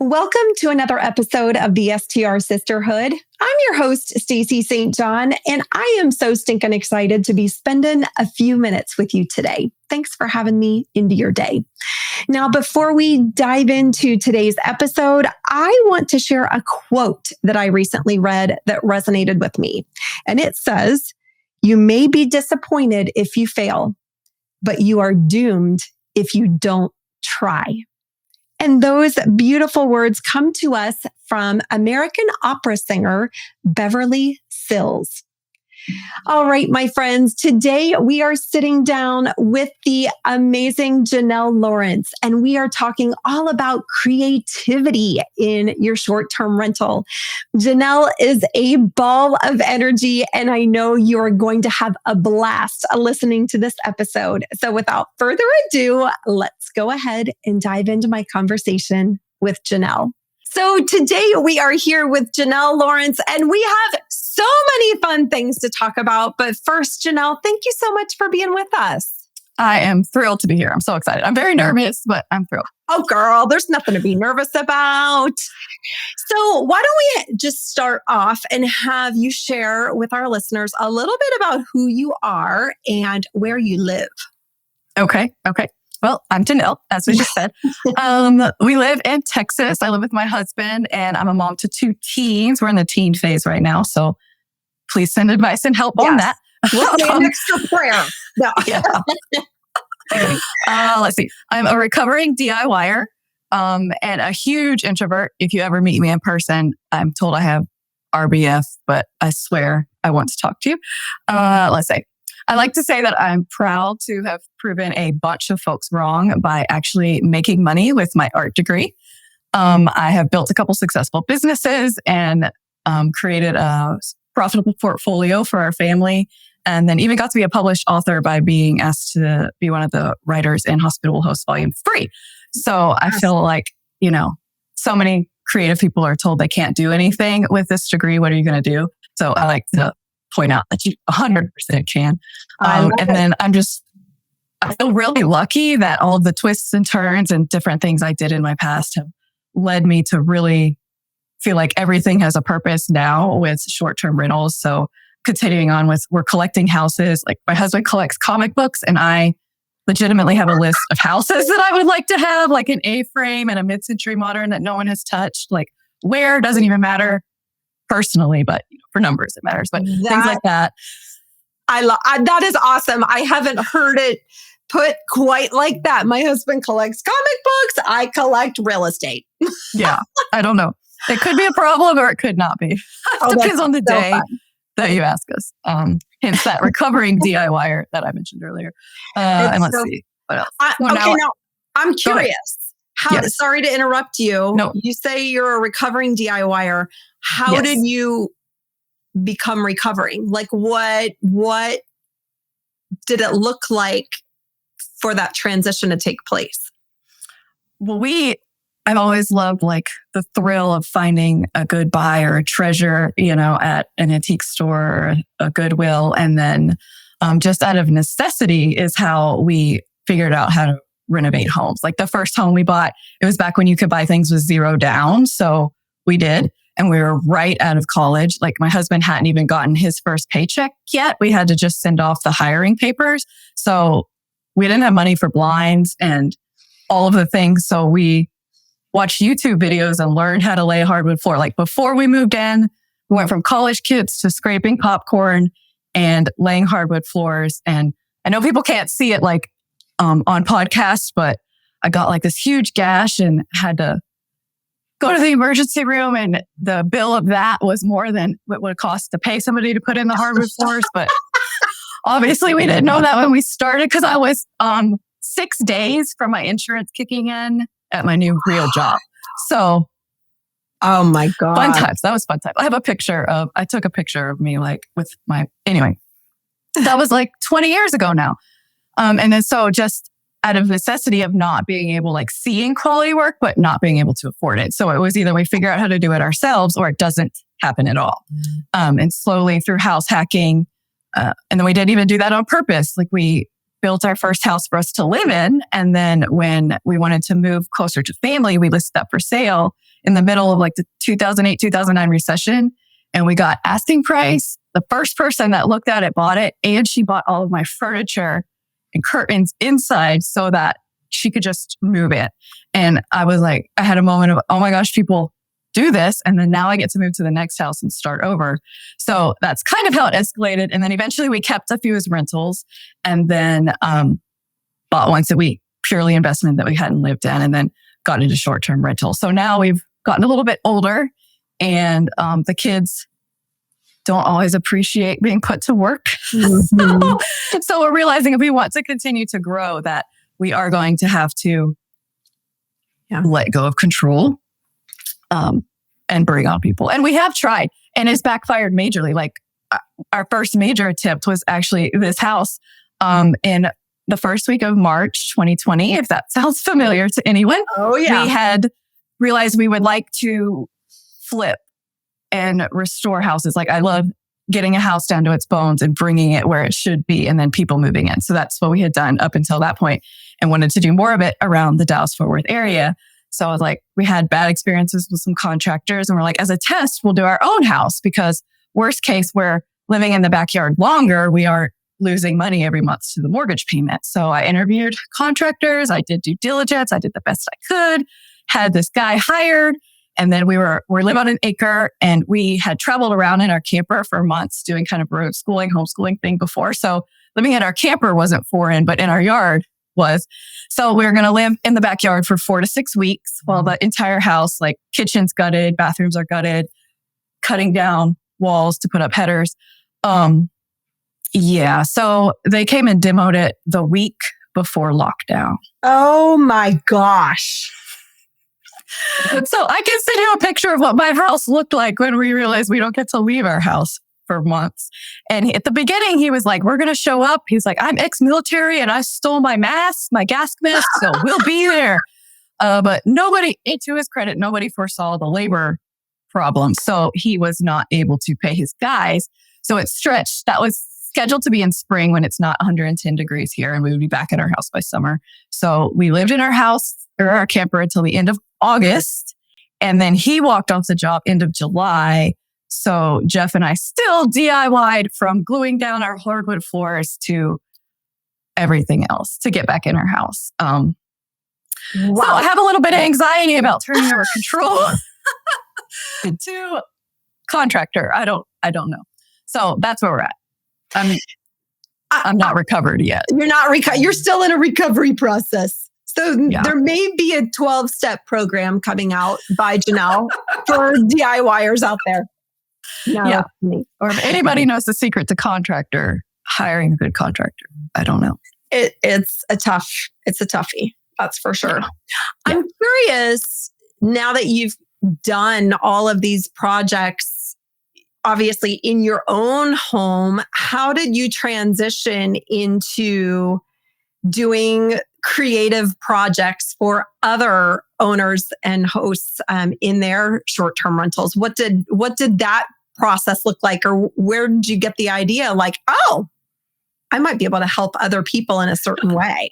Welcome to another episode of the STR Sisterhood. I'm your host, Stacey St, and I am so stinking excited to be spending a few minutes with you today. Thanks for having me into your day. Now, before we dive into today's episode, I want to share a quote that I recently read that resonated with me. And it says, "You may be disappointed if you fail, but you are doomed if you don't try." And those beautiful words come to us from American opera singer Beverly Sills. All right, my friends, today we are sitting down with the amazing Janelle Lawrence, and we are talking all about creativity in your short-term rental. Janelle is a ball of energy, and I know you're going to have a blast listening to this episode. So without further ado, let's go ahead and dive into my conversation with Janelle. So today we are here with Janelle Lawrence, and we have so many fun things to talk about. But first, Janelle, thank you so much for being with us. I am thrilled to be here. I'm so excited. I'm very nervous, but I'm thrilled. Oh, girl, there's nothing to be nervous about. So why don't we just start off and have you share with our listeners a little bit about who you are and where you live? Okay. Well, I'm Janelle, as we just said. We live in Texas. I live with my husband, and I'm a mom to 2 teens. We're in the teen phase right now, so please send advice and help on that. We'll say an extra prayer. No. Yeah. Let's see. I'm a recovering DIYer and a huge introvert. If you ever meet me in person, I'm told I have RBF, but I swear I want to talk to you. Let's see. I like to say that I'm proud to have proven a bunch of folks wrong by actually making money with my art degree. I have built a couple successful businesses and created a profitable portfolio for our family, and then even got to be a published author by being asked to be one of the writers in Hospitable Host Volume 3. So I feel like, so many creative people are told they can't do anything with this degree. What are you going to do? So I like to point out that you 100% can. And then I feel really lucky that all the twists and turns and different things I did in my past have led me to really feel like everything has a purpose now with short-term rentals. So continuing on with, we're collecting houses. Like my husband collects comic books, and I legitimately have a list of houses that I would like to have, like an A-frame and a mid-century modern that no one has touched. Like where doesn't even matter personally, but for numbers it matters. But things like that. That is awesome. I haven't heard it put quite like that. My husband collects comic books. I collect real estate. Yeah, I don't know. It could be a problem or it could not be. Depends on the day that you ask us. Hence that recovering DIYer that I mentioned earlier. And let's see what else. Now I'm curious. Sorry to interrupt you. No. You say you're a recovering DIYer. How did you become recovering? Like what did it look like for that transition to take place? Well, I've always loved like the thrill of finding a good buy or a treasure, at an antique store or a Goodwill. And then just out of necessity is how we figured out how to renovate homes. Like the first home we bought, it was back when you could buy things with 0 down. So we did. And we were right out of college. Like my husband hadn't even gotten his first paycheck yet. We had to just send off the hiring papers. So we didn't have money for blinds and all of the things. So we watched YouTube videos and learned how to lay a hardwood floor. Like before we moved in, we went from college kids to scraping popcorn and laying hardwood floors. And I know people can't see it like on podcasts, but I got like this huge gash and had to go to the emergency room, and the bill of that was more than what would cost to pay somebody to put in the hardwood floors. But obviously we didn't know that when we started, because I was 6 days from my insurance kicking in at my new real job. So, oh my God. Fun times. That was fun times. I took a picture of me like with anyway, that was like 20 years ago now. And then so just out of necessity of not being able, like seeing quality work, but not being able to afford it. So it was either we figure out how to do it ourselves or it doesn't happen at all. And slowly through house hacking, and then we didn't even do that on purpose. Like we built our first house for us to live in. And then when we wanted to move closer to family, we listed that for sale. in the middle of like the 2008, 2009 recession. And we got asking price. The first person that looked at it bought it. And she bought all of my furniture and curtains inside so that she could just move in. And I was like, I had a moment of, oh my gosh, people do this. And then now I get to move to the next house and start over. So that's kind of how it escalated. And then eventually we kept a few as rentals and then bought ones that we purely investment that we hadn't lived in and then got into short-term rental. So now we've gotten a little bit older and the kids don't always appreciate being put to work. Mm-hmm. So we're realizing if we want to continue to grow that we are going to have to let go of control and bring on people. And we have tried and it's backfired majorly. Like our first major attempt was actually this house in the first week of March 2020, if that sounds familiar to anyone. Oh, yeah. We had realized we would like to flip and restore houses. Like I love getting a house down to its bones and bringing it where it should be and then people moving in. So that's what we had done up until that point and wanted to do more of it around the Dallas-Fort Worth area. So I was like, we had bad experiences with some contractors and we're like, as a test, we'll do our own house because worst case, we're living in the backyard longer. We are losing money every month to the mortgage payment. So I interviewed contractors. I did due diligence. I did the best I could, had this guy hired. And then we live on an acre and we had traveled around in our camper for months doing kind of road schooling, homeschooling thing before. So living in our camper wasn't foreign, but in our yard was. So we were going to live in the backyard for 4 to 6 weeks while the entire house, like kitchen's gutted, bathrooms are gutted, cutting down walls to put up headers. So they came and demoed it the week before lockdown. Oh my gosh. So I can send you a picture of what my house looked like when we realized we don't get to leave our house for months. And at the beginning, he was like, we're going to show up. He's like, I'm ex-military and I stole my mask, my gas mask. So we'll be there. But nobody, to his credit, nobody foresaw the labor problem. So he was not able to pay his guys. So it stretched. That was scheduled to be in spring when it's not 110 degrees here and we would be back in our house by summer. So we lived in our house or our camper until the end of August. And then he walked off the job end of July. So Jeff and I still DIY'd from gluing down our hardwood floors to everything else to get back in our house. Wow. So I have a little bit of anxiety about turning over control to contractor. I don't know. So that's where we're at. I'm not recovered yet. You're not you're still in a recovery process. So there may be a 12-step program coming out by Janelle for DIYers out there. No, yeah. Or if anybody knows the secret to hiring a good contractor, I don't know. It's a toughie. That's for sure. Yeah. I'm curious now that you've done all of these projects, obviously in your own home, how did you transition into doing creative projects for other owners and hosts in their short-term rentals? What did that process look like? Or where did you get the idea like, oh, I might be able to help other people in a certain way?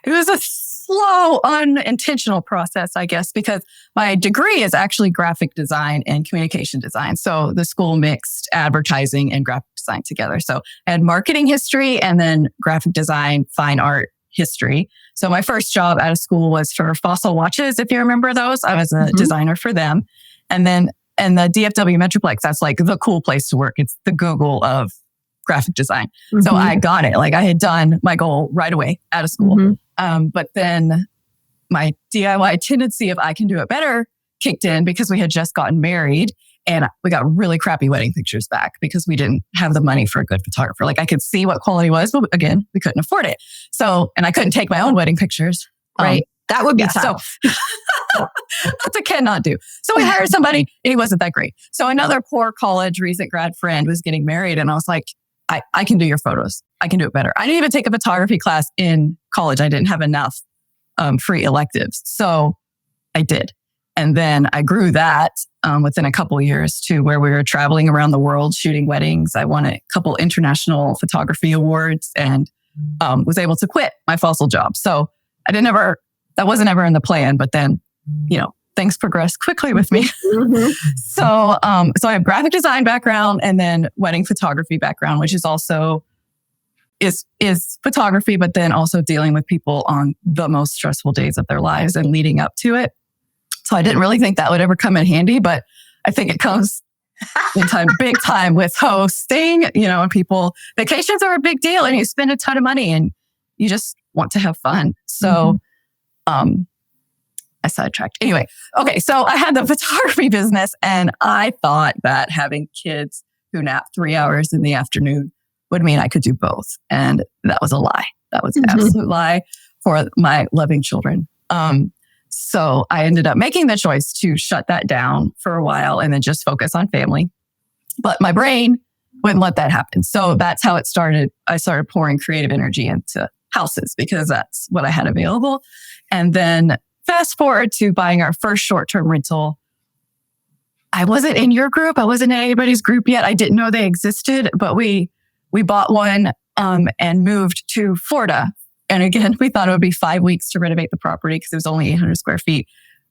It was a slow, unintentional process, I guess, because my degree is actually graphic design and communication design. So the school mixed advertising and graphic design together. So I had marketing history and then graphic design, fine art history. So my first job out of school was for Fossil Watches, if you remember those. I was a designer for them. And then in the DFW Metroplex, that's like the cool place to work. It's the Google of graphic design. So I got it. Like I had done my goal right away out of school. But then my DIY tendency of I can do it better kicked in because we had just gotten married and we got really crappy wedding pictures back because we didn't have the money for a good photographer. Like I could see what quality was, but again, we couldn't afford it. So, and I couldn't take my own wedding pictures. Right. That would be tough. So that's a cannot do. So we hired somebody and he wasn't that great. So another poor college recent grad friend was getting married and I was like, I can do your photos. I can do it better. I didn't even take a photography class in college. I didn't have enough free electives. So I did. And then I grew that within a couple of years to where we were traveling around the world shooting weddings. I won a couple international photography awards and was able to quit my Fossil job. So that wasn't ever in the plan. But then, things progressed quickly with me. Mm-hmm. So I have graphic design background and then wedding photography background, which is also is photography, but then also dealing with people on the most stressful days of their lives and leading up to it. So I didn't really think that would ever come in handy, but I think it comes in time, big time with hosting, and vacations are a big deal and you spend a ton of money and you just want to have fun. So, I sidetracked. Anyway. Okay. So I had the photography business and I thought that having kids who nap 3 hours in the afternoon would mean I could do both. And that was a lie. That was an absolute lie for my loving children. So I ended up making the choice to shut that down for a while and then just focus on family. But my brain wouldn't let that happen. So that's how it started. I started pouring creative energy into houses because that's what I had available. And then fast forward to buying our first short-term rental. I wasn't in your group. I wasn't in anybody's group yet. I didn't know they existed, but we bought one and moved to Florida. And again, we thought it would be 5 weeks to renovate the property because it was only 800 square feet.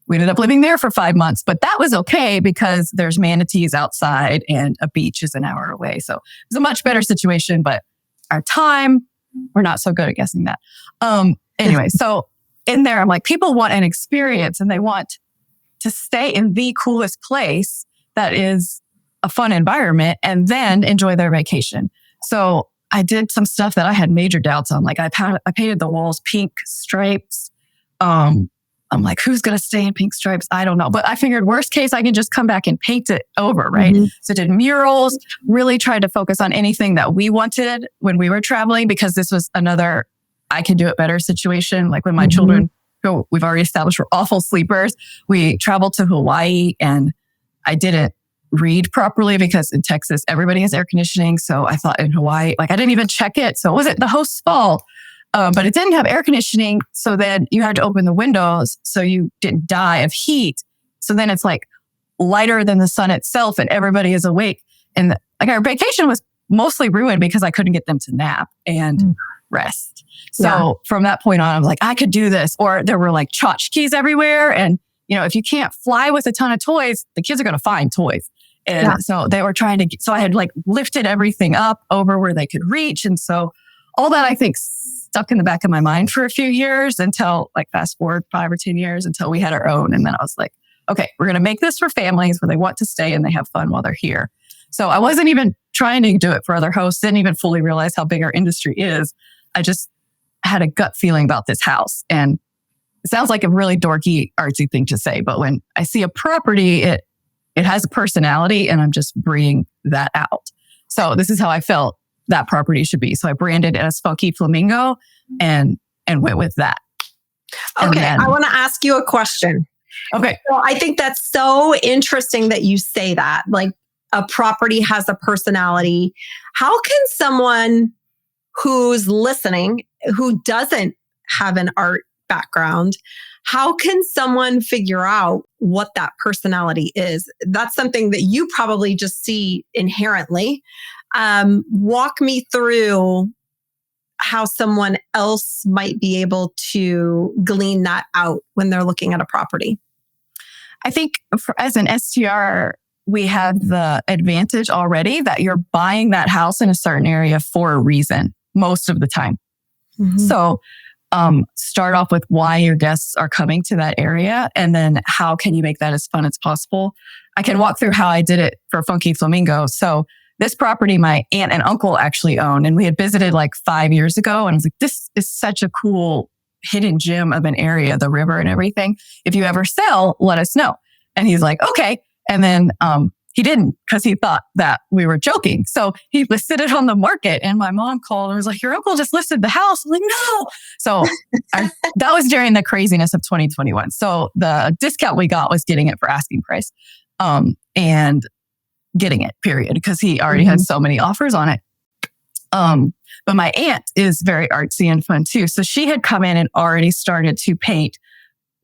We ended up living there for 5 months, but that was okay because there's manatees outside and a beach is an hour away. So it was a much better situation, but our time, we're not so good at guessing that. Anyway, so in there, I'm like, people want an experience and they want to stay in the coolest place that is a fun environment and then enjoy their vacation. So I did some stuff that I had major doubts on. Like I painted the walls pink stripes. I'm like, who's going to stay in pink stripes? I don't know. But I figured worst case, I can just come back and paint it over, right? So I did murals, really tried to focus on anything that we wanted when we were traveling because this was another I can do it better situation. Like when my children, who we've already established were awful sleepers, we traveled to Hawaii and I didn't read properly because in Texas, everybody has air conditioning. So I thought in Hawaii, like I didn't even check it. So it wasn't the host's fault, but it didn't have air conditioning. So then you had to open the windows so you didn't die of heat. So then it's like lighter than the sun itself and everybody is awake. And like our vacation was mostly ruined because I couldn't get them to nap and rest. So from that point on, I'm like, I could do this. Or there were like tchotchkes everywhere. And, if you can't fly with a ton of toys, the kids are going to find toys. And so they were trying to, so I had like lifted everything up over where they could reach. And so all that I think stuck in the back of my mind for a few years until like fast forward 5 or 10 years until we had our own. And then I was like, okay, we're going to make this for families where they want to stay and they have fun while they're here. So I wasn't even trying to do it for other hosts, didn't even fully realize how big our industry is. I just had a gut feeling about this house. And it sounds like a really dorky, artsy thing to say, but when I see a property, it has a personality and I'm just bringing that out. So this is how I felt that property should be. So I branded it as Funky Flamingo and went with that. Okay, I want to ask you a question. Okay. So I think that's so interesting that you say that. Like a property has a personality. How can someone who's listening, who doesn't have an art background, how can someone figure out what that personality is? That's something that you probably just see inherently. Walk me through how someone else might be able to glean that out when they're looking at a property. I think as an STR, we have the advantage already that you're buying that house in a certain area for a reason most of the time. So start off with why your guests are coming to that area and then how can you make that as fun as possible. I can walk through how I did it for Funky Flamingo. So this property my aunt and uncle actually own and we had visited like 5 years ago and I was like, this is such a cool hidden gem of an area, the river and everything. If you ever sell, let us know. And he's like, okay. And then he didn't because he thought that we were joking. So he listed it on the market and my mom called and was like, your uncle just listed the house. I'm like, no. So that was during the craziness of 2021. So the discount we got was getting it for asking price and getting it, period, because he already had so many offers on it. But my aunt is very artsy and fun too. So she had come in and already started to paint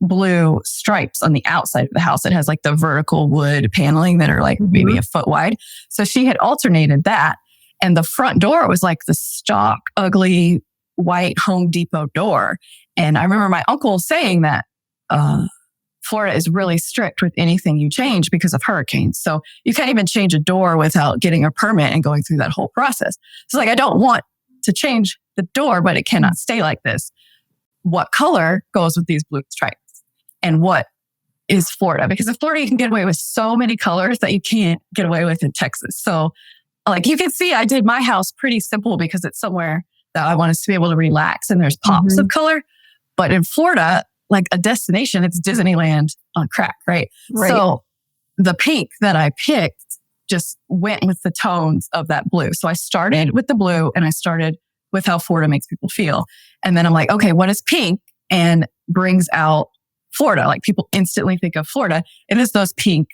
blue stripes on the outside of the house. It has like the vertical wood paneling that are like maybe a foot wide. So she had alternated that. And the front door was like the stock, ugly, white Home Depot door. And I remember my uncle saying that Florida is really strict with anything you change because of hurricanes. So you can't even change a door without getting a permit and going through that whole process. So like, I don't want to change the door, but it cannot stay like this. What color goes with these blue stripes? And what is Florida? Because in Florida, you can get away with so many colors that you can't get away with in Texas. So like you can see, I did my house pretty simple because it's somewhere that I want us to be able to relax and there's pops of color. But in Florida, like a destination, it's Disneyland on crack, right? So the pink that I picked just went with the tones of that blue. So I started with the blue and I started with how Florida makes people feel. And then I'm like, okay, what is pink? And brings out Florida. Like people instantly think of Florida. It is those pink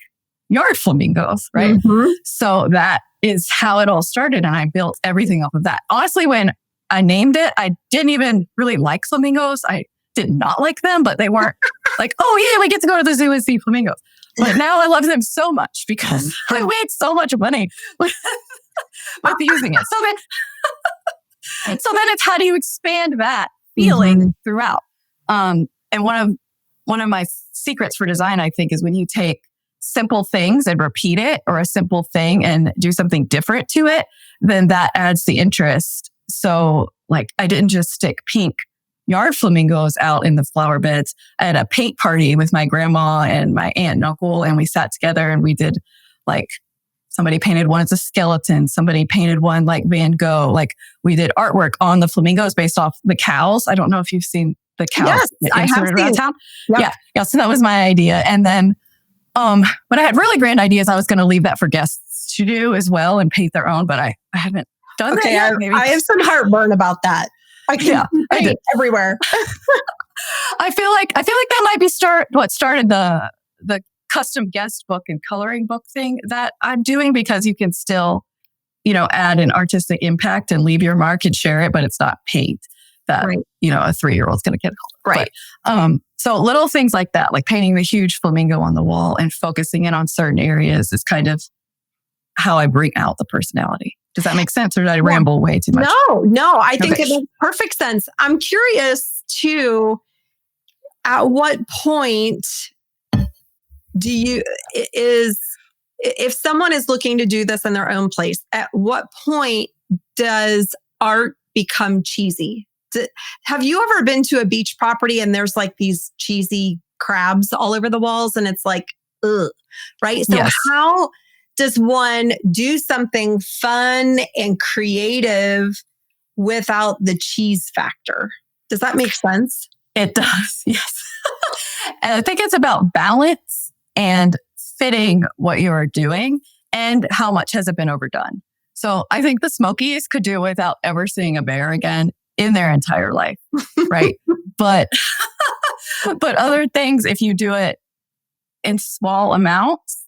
yard flamingos, right? So that is how it all started. And I built everything off of that. Honestly, when I named it, I didn't even really like flamingos. I did not like them, but they weren't like, oh yeah, we get to go to the zoo and see flamingos. But now I love them so much because I made so much money with using it. So then it's how do you expand that feeling throughout? And one of my secrets for design, I think, is when you take simple things and repeat it, or a simple thing and do something different to it, then that adds the interest. So like I didn't just stick pink yard flamingos out in the flower beds. I had a paint party with my grandma and my aunt and uncle, and we sat together and we did like, somebody painted one as a skeleton. Somebody painted one like Van Gogh. Like we did artwork on the flamingos based off the cows. I don't know if you've seen the cows. Yes, I have seen. Town. Yep. Yeah. So that was my idea. And then, but I had really grand ideas. I was going to leave that for guests to do as well and paint their own, but I haven't done that yet. I have some heartburn about that. I can paint everywhere. I feel like that might be what started the custom guest book and coloring book thing that I'm doing, because you can still, add an artistic impact and leave your mark and share it, but it's not paint that, a 3-year-old's going to get home. Right. But, so little things like that, like painting the huge flamingo on the wall and focusing in on certain areas is kind of how I bring out the personality. Does that make sense, or did I ramble way too much? No, I think it makes perfect sense. I'm curious too, at what point if someone is looking to do this in their own place, at what point does art become cheesy? Have you ever been to a beach property and there's like these cheesy crabs all over the walls and it's like, ugh, right? So how does one do something fun and creative without the cheese factor? Does that make sense? It does, yes. And I think it's about balance and fitting what you are doing and how much has it been overdone. So I think the Smokies could do without ever seeing a bear again in their entire life, right? But other things, if you do it in small amounts,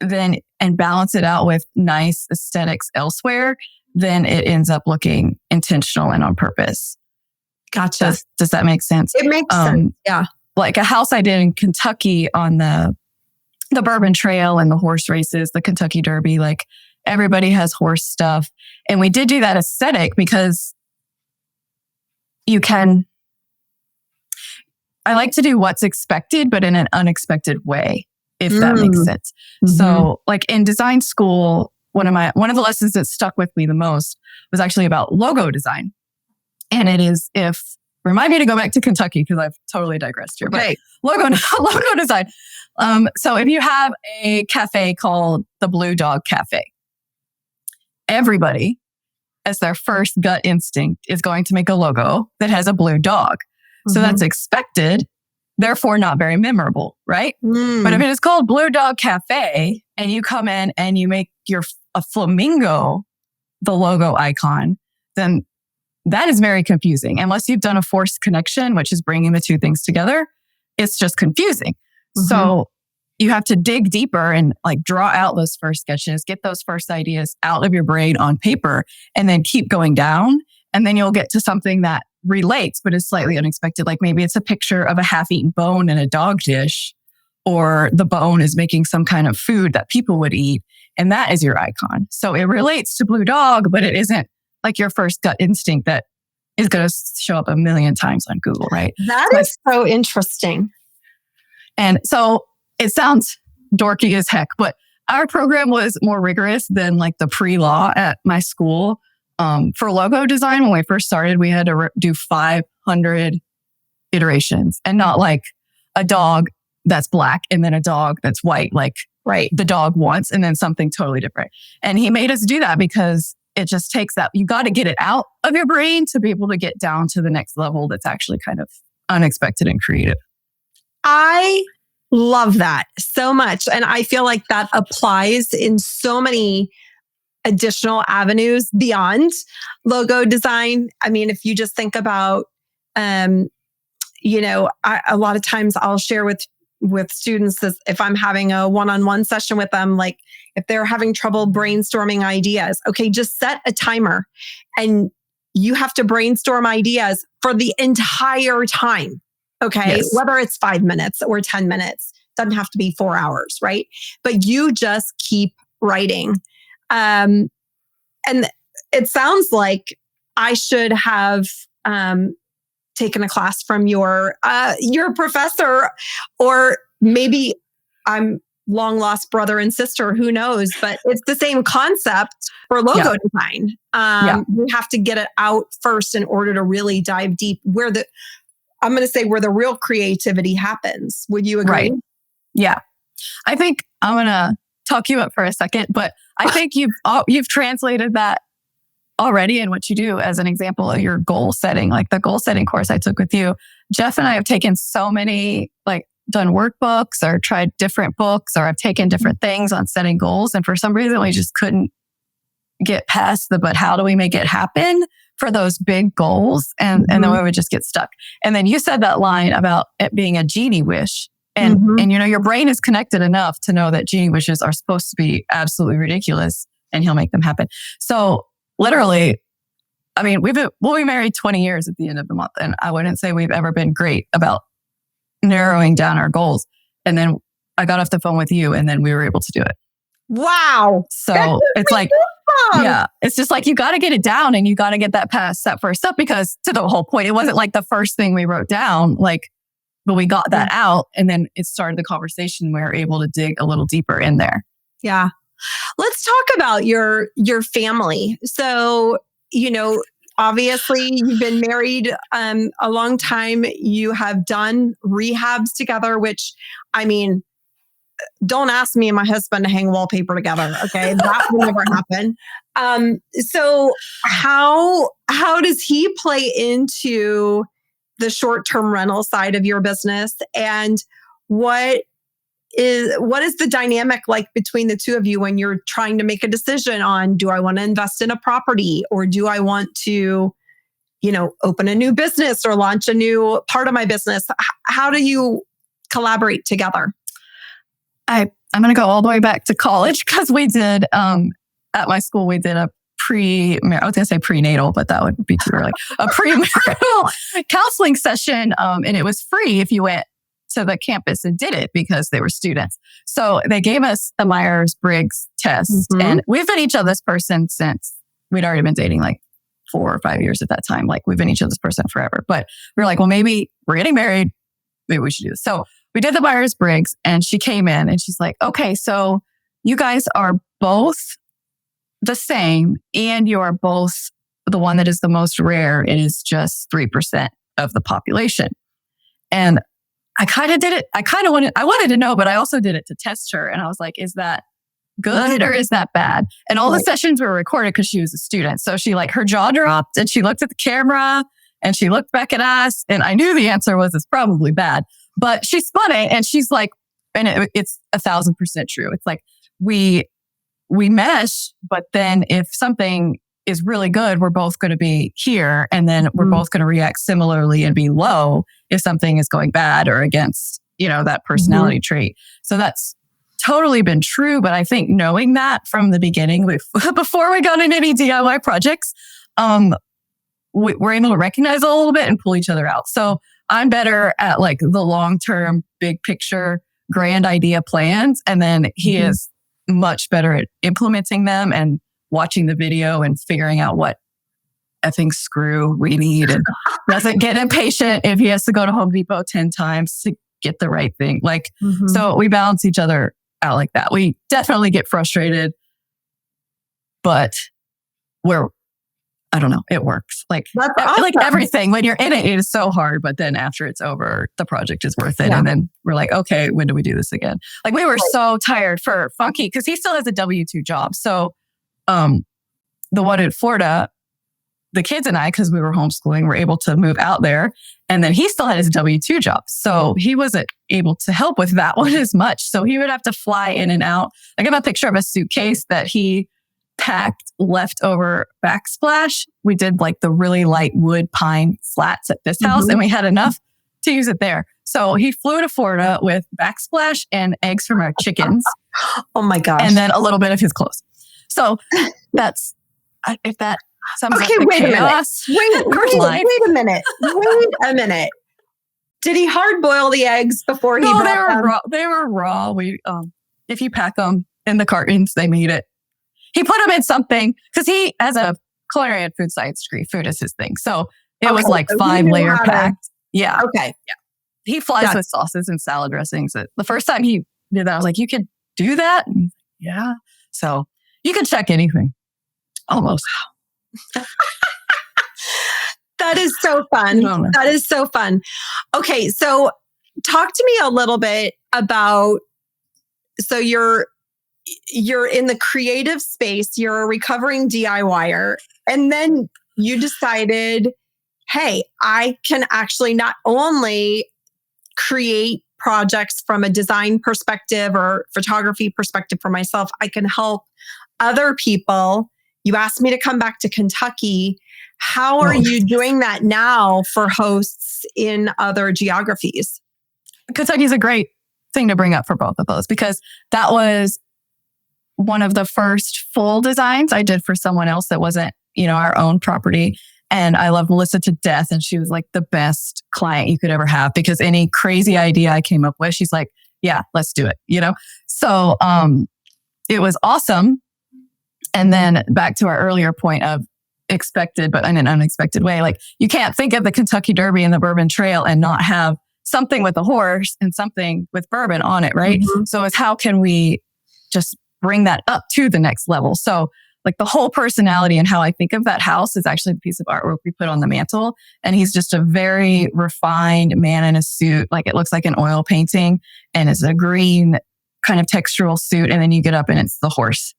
then and balance it out with nice aesthetics elsewhere, then it ends up looking intentional and on purpose. Gotcha. Does that make sense? It makes sense. Yeah. Like a house I did in Kentucky on the Bourbon Trail and the horse races, the Kentucky Derby, like everybody has horse stuff. And we did do that aesthetic because I like to do what's expected, but in an unexpected way, if that makes sense. So like in design school, one of the lessons that stuck with me the most was actually about logo design. And it is remind me to go back to Kentucky because I've totally digressed here. Okay. But logo design. So if you have a cafe called the Blue Dog Cafe, everybody, as their first gut instinct, is going to make a logo that has a blue dog. So that's expected, therefore not very memorable, right? But if it is called Blue Dog Cafe and you come in and you make a flamingo the logo icon, then that is very confusing. Unless you've done a forced connection, which is bringing the two things together, it's just confusing. So you have to dig deeper and like draw out those first sketches, get those first ideas out of your brain on paper, and then keep going down. And then you'll get to something that relates, but is slightly unexpected. Like maybe it's a picture of a half-eaten bone in a dog dish, or the bone is making some kind of food that people would eat. And that is your icon. So it relates to Blue Dog, but it isn't like your first gut instinct that is going to show up a million times on Google, right? That is so interesting. And so it sounds dorky as heck, but our program was more rigorous than like the pre-law at my school. For logo design, when we first started, we had to do 500 iterations, and not like a dog that's black and then a dog that's white, like the dog wants, and then something totally different. And he made us do that because it just takes that. You got to get it out of your brain to be able to get down to the next level that's actually kind of unexpected and creative. I love that so much. And I feel like that applies in so many additional avenues beyond logo design. I mean, if you just think about, a lot of times I'll share with students this, if I'm having a one-on-one session with them, like if they're having trouble brainstorming ideas, okay, just set a timer and you have to brainstorm ideas for the entire time. Okay. Yes. Whether it's 5 minutes or 10 minutes, doesn't have to be 4 hours, right? But you just keep writing. And it sounds like I should have taken a class from your professor, or maybe I'm long lost brother and sister, who knows? But it's the same concept for logo design. You have to get it out first in order to really dive deep where the real creativity happens. Would you agree? Right. Yeah. I think I'm going to talk you up for a second, but I think you've translated that already in what you do as an example of your goal setting, like the goal setting course I took with you. Jeff and I have taken so many, like done workbooks or tried different books, or I've taken different things on setting goals. And for some reason, we just couldn't get past but how do we make it happen for those big goals? And then we would just get stuck. And then you said that line about it being a genie wish. And your brain is connected enough to know that genie wishes are supposed to be absolutely ridiculous and he'll make them happen. So literally, I mean, we'll be married 20 years at the end of the month. And I wouldn't say we've ever been great about narrowing down our goals. And then I got off the phone with you and then we were able to do it. Wow. So it's like, it's just like, you got to get it down and you got to get that past that first step, because to the whole point, it wasn't like the first thing we wrote down, but we got that out and then it started the conversation. We were able to dig a little deeper in there. Yeah. Let's talk about your family. So, obviously you've been married a long time. You have done rehabs together, which, I mean, don't ask me and my husband to hang wallpaper together. Okay. That will never happen. So how does he play into the short-term rental side of your business? And what is the dynamic like between the two of you when you're trying to make a decision on, do I want to invest in a property, or do I want to, open a new business or launch a new part of my business? How do you collaborate together? I'm going to go all the way back to college, because we did, at my school, we did I was going to say prenatal, but that would be too early. A premarital counseling session. And it was free if you went to the campus and did it, because they were students. So they gave us the Myers-Briggs test. And we've been each other's person since we'd already been dating like 4 or 5 years at that time. Like we've been each other's person forever. But we were like, well, maybe we're getting married. Maybe we should do this. So we did the Myers-Briggs and she came in and she's like, okay, so you guys are both the same and you are both the one that is the most rare. It is just 3% of the population. And I kind of did it. I wanted to know, but I also did it to test her. And I was like, is that good or is that bad? And all the sessions were recorded because she was a student. So she her jaw dropped and she looked at the camera and she looked back at us. And I knew the answer was it's probably bad, but she spun it and she's like, and it's 1,000% true. It's like we mesh, but then if something is really good, we're both going to be here. And then we're both going to react similarly and be low if something is going bad or against, that personality trait. So that's totally been true. But I think knowing that from the beginning, before we got into any DIY projects, we're able to recognize it a little bit and pull each other out. So I'm better at the long-term, big picture, grand idea plans. And then he is much better at implementing them and watching the video and figuring out what effing screw we need, and doesn't get impatient if he has to go to Home Depot 10 times to get the right thing. Like, Mm-hmm. so we balance each other out like that. We definitely get frustrated, but I don't know, it works. Like, That's awesome. like everything, when you're in it, it is so hard. But then after it's over, the project is worth it. Yeah. And then we're like, okay, when do we do this again? Like, we were so tired for Funky because he still has a W-2 job. So the one in Florida, the kids and I, because we were homeschooling, were able to move out there. And then he still had his W-2 job. So he wasn't able to help with that one as much. So he would have to fly in and out. I got a picture of a suitcase that he packed leftover backsplash. We did like the really light wood pine slats at this house, and we had enough to use it there. So he flew to Florida with backsplash and eggs from our chickens. Oh my gosh. And then a little bit of his clothes. So that's, if that sums up the chaos. Wait a minute. Wait a minute. Did he hard boil the eggs before he brought them? Raw. They were raw. We, if you pack them in the cartons, they made it. He put them in something because he has a culinary and food science degree. Food is his thing. So it was like 5-layer packed. Yeah. Okay. Yeah. He flies with sauces and salad dressings. The first time he did that, I was like, you could do that? And yeah. So you can check anything. Almost. That is so fun. That is so fun. Okay. So talk to me a little bit about, so you're in the creative space, you're a recovering DIYer, and then you decided, hey, I can actually not only create projects from a design perspective or photography perspective for myself, I can help other people. You asked me to come back to Kentucky. How are you doing that now for hosts in other geographies? Kentucky's a great thing to bring up for both of those, because that was one of the first full designs I did for someone else that wasn't, our own property. And I love Melissa to death. And she was like the best client you could ever have, because any crazy idea I came up with, she's like, yeah, let's do it, So it was awesome. And then back to our earlier point of expected, but in an unexpected way, like you can't think of the Kentucky Derby and the Bourbon Trail and not have something with a horse and something with bourbon on it, right? Mm-hmm. So it's how can we just bring that up to the next level? So like the whole personality and how I think of that house is actually the piece of artwork we put on the mantle. And he's just a very refined man in a suit. Like it looks like an oil painting, and it's a green kind of textural suit. And then you get up and it's the horse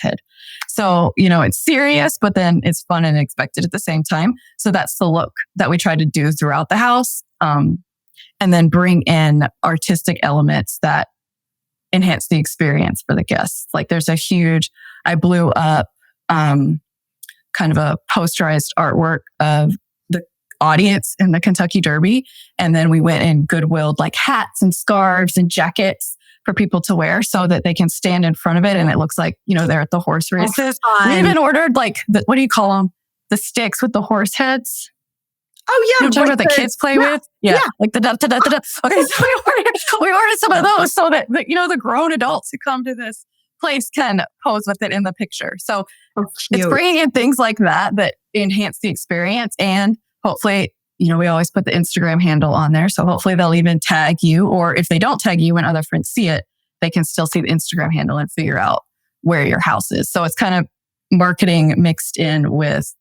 head. So, it's serious, but then it's fun and expected at the same time. So that's the look that we try to do throughout the house. And then bring in artistic elements that enhance the experience for the guests. Like there's I blew up kind of a posterized artwork of the audience in the Kentucky Derby. And then we went and Goodwilled like hats and scarves and jackets for people to wear so that they can stand in front of it. And it looks like, they're at the horse races. We even ordered like, what do you call them? The sticks with the horse heads. Oh yeah. You know what the kids play with? Yeah. Like the da-da-da-da-da. Okay. So we ordered some of those so that, the grown adults who come to this place can pose with it in the picture. So it's bringing in things like that enhance the experience. And hopefully, we always put the Instagram handle on there. So hopefully they'll even tag you, or if they don't tag you, when other friends see it, they can still see the Instagram handle and figure out where your house is. So it's kind of marketing mixed in with,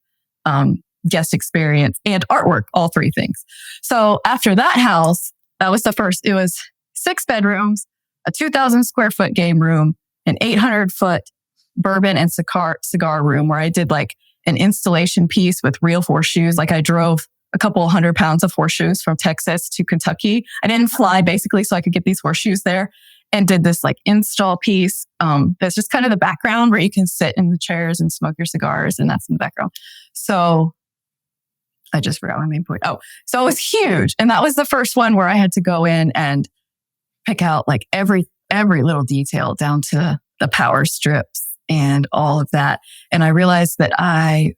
guest experience and artwork, all three things. So after that house, that was the first, it was 6 bedrooms, a 2,000 square foot game room, an 800 foot bourbon and cigar room where I did like an installation piece with real horseshoes. Like I drove a couple 100 pounds of horseshoes from Texas to Kentucky. I didn't fly basically so I could get these horseshoes there, and did this like install piece. That's just kind of the background where you can sit in the chairs and smoke your cigars, and that's in the background. So I just forgot my main point. Oh, so it was huge. And that was the first one where I had to go in and pick out like every little detail down to the power strips and all of that. And I realized that I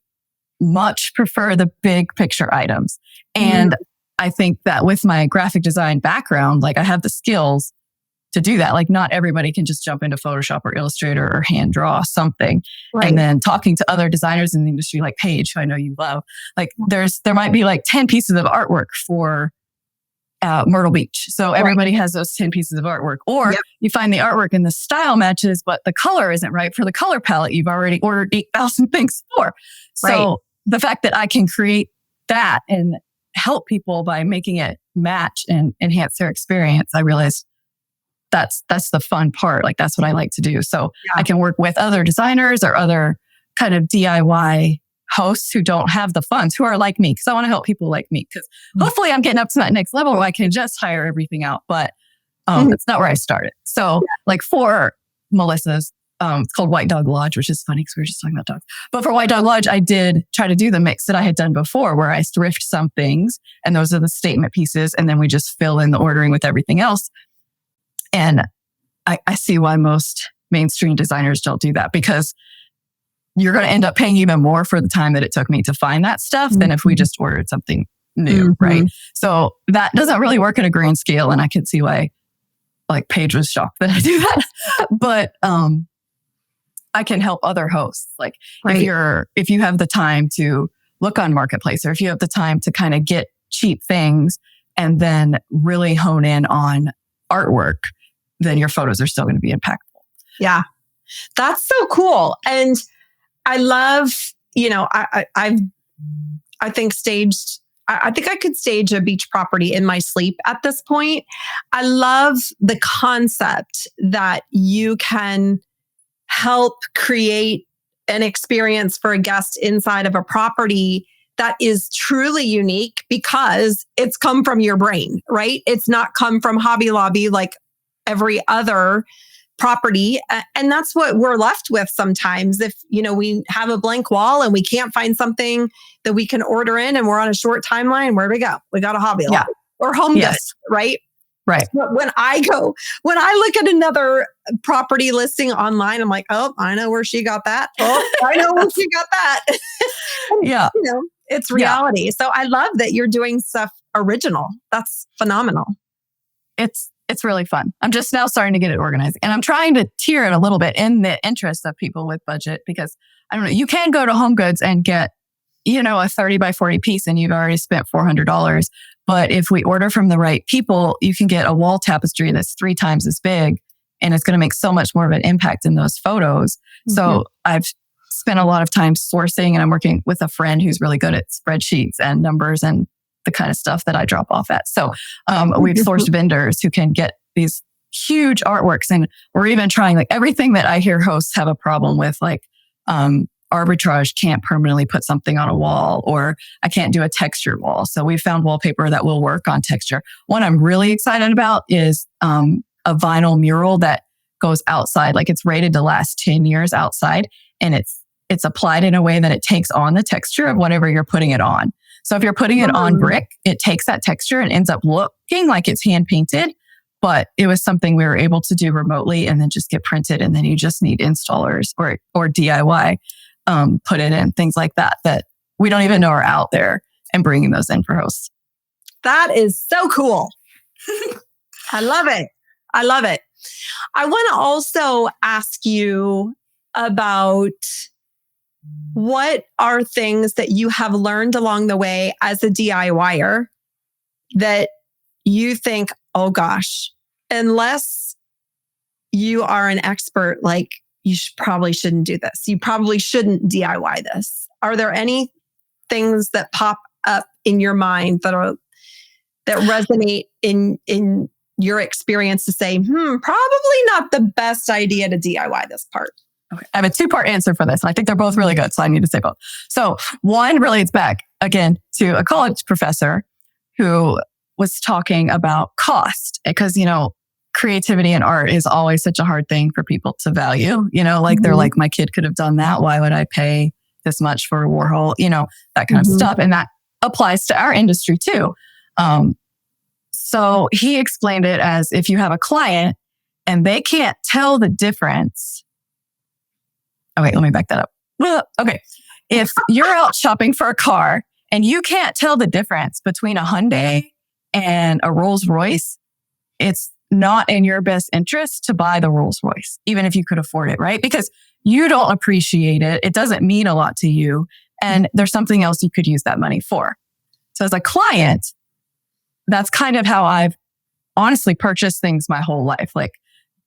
much prefer the big picture items. And I think that with my graphic design background, like I have the skills to do that. Like not everybody can just jump into Photoshop or Illustrator or hand draw something. Right. And then talking to other designers in the industry, like Paige, who I know you love, like there might be like 10 pieces of artwork for Myrtle Beach. So everybody has those 10 pieces of artwork. Or you find the artwork and the style matches, but the color isn't right for the color palette you've already ordered 8,000 things for. So the fact that I can create that and help people by making it match and enhance their experience, I realized that's the fun part. Like, that's what I like to do. So I can work with other designers or other kind of DIY hosts who don't have the funds, who are like me, because I want to help people like me. Because hopefully I'm getting up to that next level where I can just hire everything out. But that's not where I started. So like for Melissa's, it's called White Dog Lodge, which is funny because we were just talking about dogs. But for White Dog Lodge, I did try to do the mix that I had done before, where I thrift some things, and those are the statement pieces, and then we just fill in the ordering with everything else. And I see why most mainstream designers don't do that, because you're going to end up paying even more for the time that it took me to find that stuff than if we just ordered something new, right? So that doesn't really work at a grand scale, and I can see why, like, Paige was shocked that I do that. But I can help other hosts. Like, if you have the time to look on Marketplace, or if you have the time to kind of get cheap things and then really hone in on artwork, then your photos are still going to be impactful. Yeah. That's so cool. And I love, I think I could stage a beach property in my sleep at this point. I love the concept that you can help create an experience for a guest inside of a property that is truly unique because it's come from your brain, right? It's not come from Hobby Lobby like every other property. And that's what we're left with sometimes. If, we have a blank wall and we can't find something that we can order in and we're on a short timeline, where do we go? We got a Hobby Lobby or Home Goods, right? Right. But when I look at another property listing online, I'm like, oh, I know where she got that. Oh, I know where she got that. Yeah. It's reality. Yeah. So I love that you're doing stuff original. That's phenomenal. It's really fun. I'm just now starting to get it organized, and I'm trying to tier it a little bit in the interest of people with budget, because I don't know, you can go to Home Goods and get, a 30 by 40 piece and you've already spent $400. But if we order from the right people, you can get a wall tapestry that's 3 times as big, and it's going to make so much more of an impact in those photos. Mm-hmm. So I've spent a lot of time sourcing, and I'm working with a friend who's really good at spreadsheets and numbers and the kind of stuff that I drop off at. So we've sourced vendors who can get these huge artworks, and we're even trying, like, everything that I hear hosts have a problem with, like arbitrage, can't permanently put something on a wall, or I can't do a textured wall. So we found wallpaper that will work on texture. One I'm really excited about is a vinyl mural that goes outside. Like, it's rated to last 10 years outside, and it's applied in a way that it takes on the texture of whatever you're putting it on. So if you're putting it on brick, it takes that texture and ends up looking like it's hand painted, but it was something we were able to do remotely and then just get printed. And then you just need installers or DIY, put it in, things like that we don't even know are out there, and bringing those in for hosts. That is so cool. I love it. I love it. I want to also ask you about, what are things that you have learned along the way as a DIYer that you think, oh gosh, unless you are an expert, like, you probably shouldn't do this. You probably shouldn't DIY this. Are there any things that pop up in your mind that resonate in your experience to say, probably not the best idea to DIY this part? Okay. I have a 2-part answer for this, and I think they're both really good, so I need to say both. So one relates back, again, to a college professor who was talking about cost, because, creativity and art is always such a hard thing for people to value. They're like, my kid could have done that. Why would I pay this much for a Warhol? That kind of stuff. And that applies to our industry too. So he explained it as, if you have a client and they can't tell the difference. Oh, wait, let me back that up. Well, okay. If you're out shopping for a car and you can't tell the difference between a Hyundai and a Rolls Royce, it's not in your best interest to buy the Rolls Royce, even if you could afford it, right? Because you don't appreciate it. It doesn't mean a lot to you. And there's something else you could use that money for. So as a client, that's kind of how I've honestly purchased things my whole life. Like,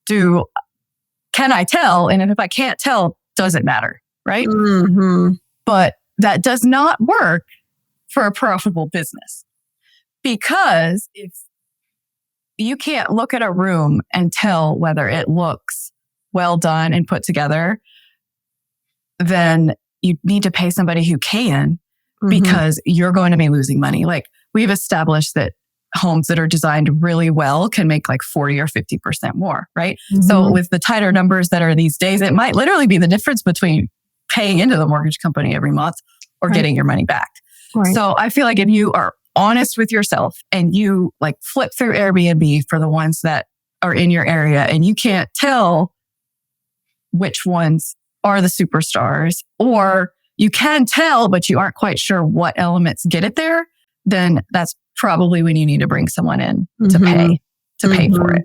can I tell? And if I can't tell, does it matter? Right. Mm-hmm. But that does not work for a profitable business, because if you can't look at a room and tell whether it looks well done and put together, then you need to pay somebody who can, because you're going to be losing money. Like, we've established that homes that are designed really well can make like 40 or 50% more, right? So with the tighter numbers that are these days, it might literally be the difference between paying into the mortgage company every month or getting your money back. Right. So I feel like if you are honest with yourself and you like flip through Airbnb for the ones that are in your area and you can't tell which ones are the superstars, or you can tell, but you aren't quite sure what elements get it there, then that's probably when you need to bring someone in to pay for it,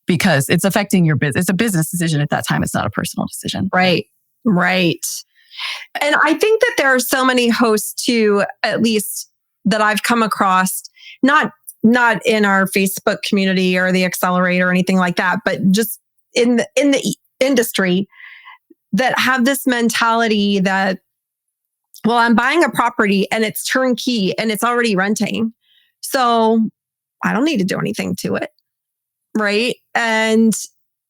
because it's affecting your business. It's a business decision at that time. It's not a personal decision. Right. Right. And I think that there are so many hosts too, at least that I've come across, not in our Facebook community or the Accelerator or anything like that, but just in the industry, that have this mentality that, well, I'm buying a property and it's turnkey and it's already renting, so I don't need to do anything to it. Right. And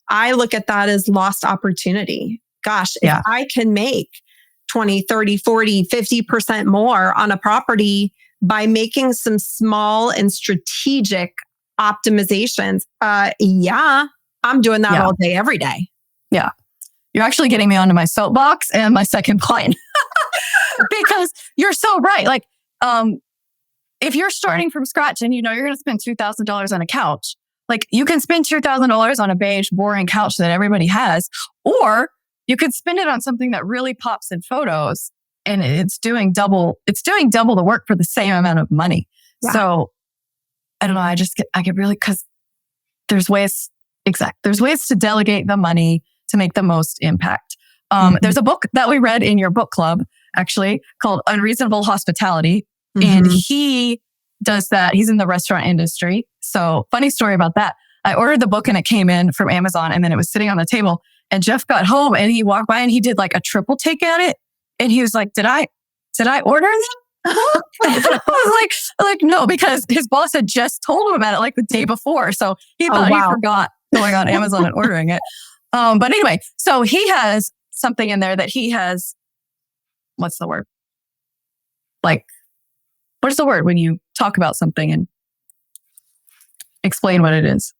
I look at that as lost opportunity. Gosh, if I can make 20, 30, 40, 50% more on a property by making some small and strategic optimizations, I'm doing that all day, every day. Yeah. You're actually getting me onto my soapbox and my second point, because you're so right. Like, if you're starting from scratch and you know you're going to spend $2,000 on a couch, like, you can spend $2,000 on a beige, boring couch that everybody has, or you could spend it on something that really pops in photos and it's doing double the work for the same amount of money. Yeah. So I don't know. I get really, because there's ways to delegate the money to make the most impact. There's a book that we read in your book club, actually, called Unreasonable Hospitality. And he does that. He's in the restaurant industry. So funny story about that. I ordered the book and it came in from Amazon, and then it was sitting on the table, and Jeff got home and he walked by and he did like a triple take at it. And he was like, did I order that? I was like, no, because his boss had just told him about it like the day before. So he thought he forgot going on Amazon and ordering it. But anyway, so he has something in there that he has, what's the word? Like, what's the word when you talk about something and explain what it is?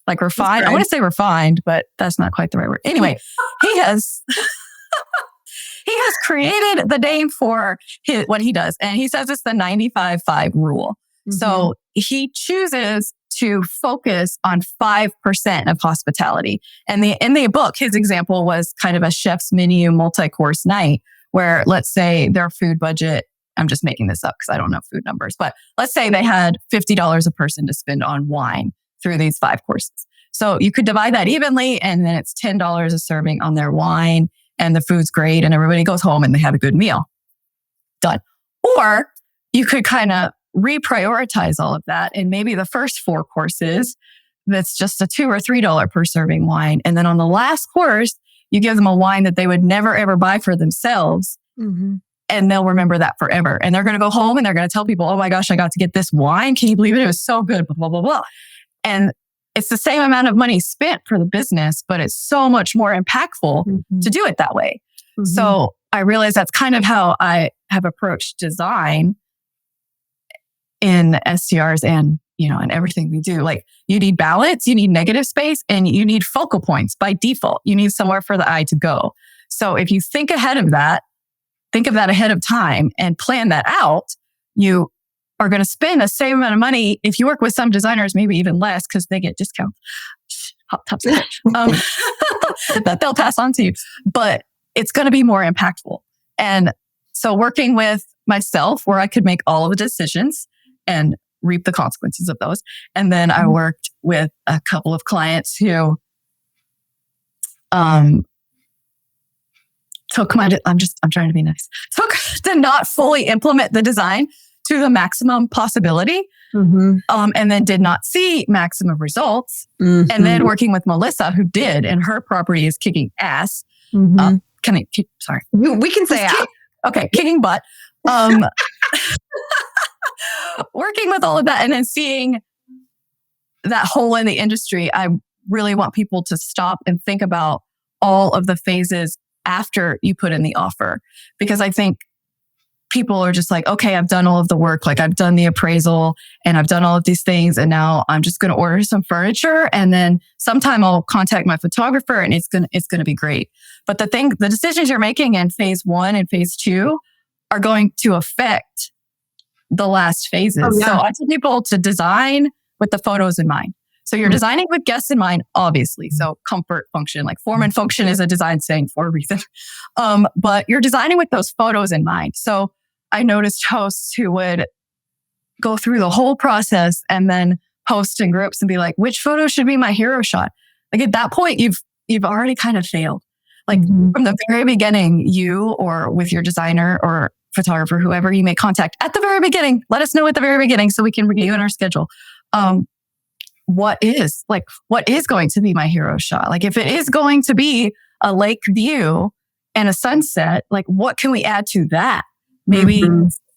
Like, refined. I want to say refined, but that's not quite the right word. Anyway, he has created the name for what he does. And he says it's the 95-5 rule. So he chooses to focus on 5% of hospitality. And in the book, his example was kind of a chef's menu multi-course night, where, let's say their food budget, I'm just making this up because I don't know food numbers, but let's say they had $50 a person to spend on wine through these 5 courses. So you could divide that evenly, and then it's $10 a serving on their wine, and the food's great, and everybody goes home and they have a good meal. Done. Or you could kind of reprioritize all of that, and maybe the first 4 courses, that's just a $2 or $3 per serving wine. And then on the last course, you give them a wine that they would never, ever buy for themselves. And they'll remember that forever. And they're going to go home and they're going to tell people, oh my gosh, I got to get this wine. Can you believe it? It was so good, blah, blah, blah, blah. And it's the same amount of money spent for the business, but it's so much more impactful to do it that way. So I realize that's kind of how I have approached design in STRs and, and everything we do. Like, you need balance, you need negative space, and you need focal points by default. You need somewhere for the eye to go. So if you think of that ahead of time and plan that out, you are going to spend the same amount of money. If you work with some designers, maybe even less, because they get discounts. Hot top secret. That they'll pass on to you. But it's going to be more impactful. And so working with myself, where I could make all of the decisions and reap the consequences of those. And then I worked with a couple of clients who took to not fully implement the design to the maximum possibility, and then did not see maximum results. And then working with Melissa, who did, and her property is kicking ass. Sorry. We can say ass. Okay, kicking butt. Working with all of that and then seeing that hole in the industry, I really want people to stop and think about all of the phases after you put in the offer. Because I think people are just like, okay, I've done all of the work. Like I've done the appraisal and I've done all of these things. And now I'm just going to order some furniture. And then sometime I'll contact my photographer and it's going to be great. But the decisions you're making in phase 1 and phase 2 are going to affect the last phases. Oh, yeah. So I tell people to design with the photos in mind. So you're designing with guests in mind, obviously. So comfort, function, like form and function is a design saying for a reason. But you're designing with those photos in mind. So I noticed hosts who would go through the whole process and then post in groups and be like, which photo should be my hero shot? Like at that point, you've already kind of failed. Like from the very beginning, you or with your designer or photographer, whoever you may contact at the very beginning, let us know at the very beginning so we can review in our schedule. What is going to be my hero shot? Like if it is going to be a lake view and a sunset, like what can we add to that? Maybe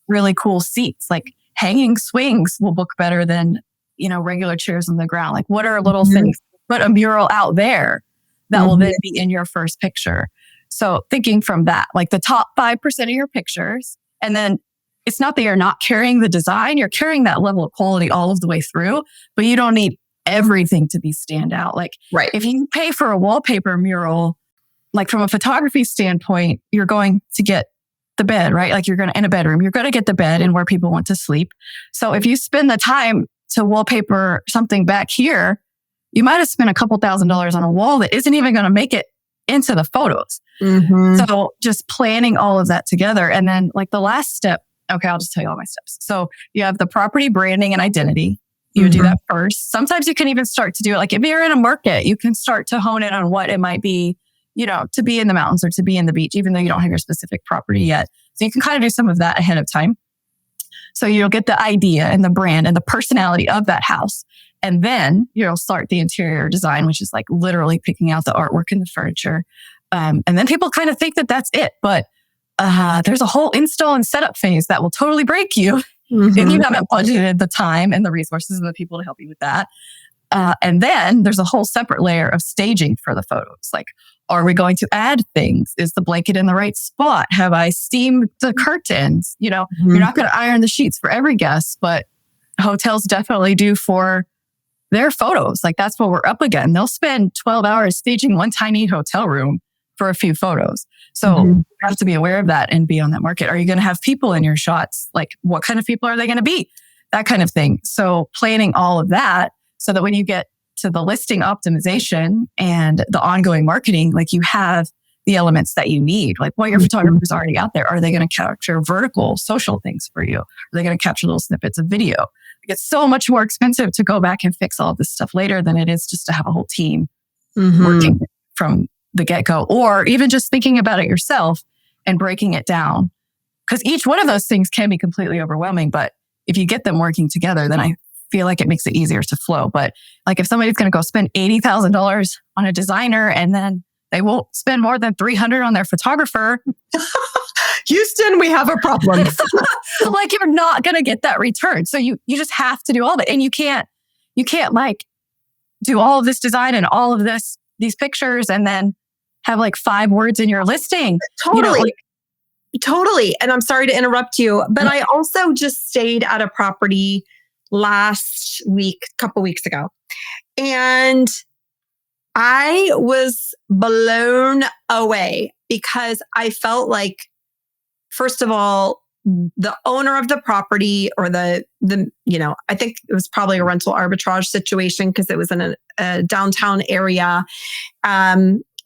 really cool seats, like hanging swings will look better than, regular chairs on the ground. Like what are little things? Put a mural out there that will then be in your first picture. So thinking from that, like the top 5% of your pictures, and then it's not that you're not carrying the design, you're carrying that level of quality all of the way through, but you don't need everything to be standout. Like if you pay for a wallpaper mural, like from a photography standpoint, you're going to get the bed, right? Like in a bedroom, you're going to get the bed and where people want to sleep. So if you spend the time to wallpaper something back here, you might have spent a couple $1,000s on a wall that isn't even going to make it into the photos. So just planning all of that together. And then like the last step, okay, I'll just tell you all my steps. So you have the property branding and identity. You would do that first. Sometimes you can even start to do it. Like if you're in a market, you can start to hone in on what it might be, to be in the mountains or to be in the beach, even though you don't have your specific property yet. So you can kind of do some of that ahead of time. So you'll get the idea and the brand and the personality of that house. And then you'll start the interior design, which is like literally picking out the artwork and the furniture. And then people kind of think that that's it. But there's a whole install and setup phase that will totally break you if you haven't budgeted the time and the resources and the people to help you with that. And then there's a whole separate layer of staging for the photos. Like, are we going to add things? Is the blanket in the right spot? Have I steamed the curtains? You're not going to iron the sheets for every guest, but hotels definitely do for their photos. Like that's what we're up against. They'll spend 12 hours staging one tiny hotel room for a few photos. So you have to be aware of that and be on that market. Are you going to have people in your shots? Like what kind of people are they going to be? That kind of thing. So planning all of that so that when you get to the listing optimization and the ongoing marketing, like you have the elements that you need. Like what your photographer's already out there. Are they going to capture vertical social things for you? Are they going to capture little snippets of video? It's so much more expensive to go back and fix all of this stuff later than it is just to have a whole team working from the get-go, or even just thinking about it yourself and breaking it down. Because each one of those things can be completely overwhelming, but if you get them working together, then I feel like it makes it easier to flow. But like if somebody's going to go spend $80,000 on a designer and then they won't spend more than $300 on their photographer, Houston, we have a problem. Like you're not going to get that return. So you just have to do all of it. And you can't like do all of this design and all of these pictures and then have like 5 words in your listing. Totally. Totally. And I'm sorry to interrupt you, but I also just stayed at a property last week, a couple weeks ago. And I was blown away because I felt like, first of all, the owner of the property or I think it was probably a rental arbitrage situation because it was in a downtown area,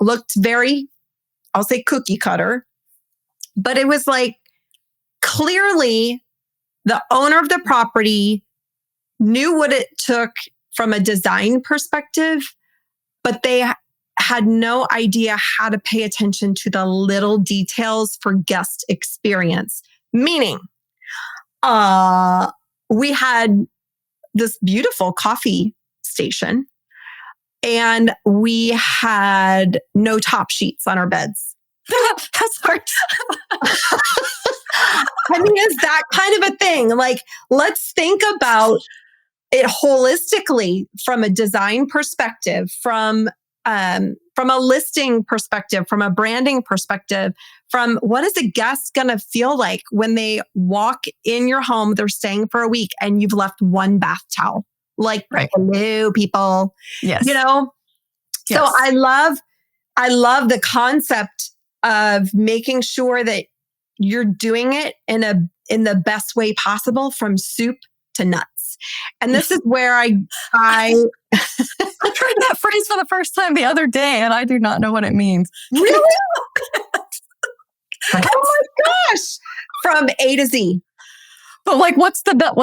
looked very, I'll say cookie cutter, but it was like clearly the owner of the property knew what it took from a design perspective, but they had no idea how to pay attention to the little details for guest experience. Meaning, we had this beautiful coffee station and we had no top sheets on our beds. That's hard. I mean, it's that kind of a thing. Like, let's think about it holistically from a design perspective, from a listing perspective, from a branding perspective, from what is a guest going to feel like when they walk in your home, they're staying for a week and you've left one bath towel. Like, right. Hello, people. Yes. You know? Yes. So I love the concept of making sure that you're doing it in the best way possible, from soup to nuts. And this is where I heard that phrase for the first time the other day, and I do not know what it means. Really? Oh my gosh. From A to Z. But like, what's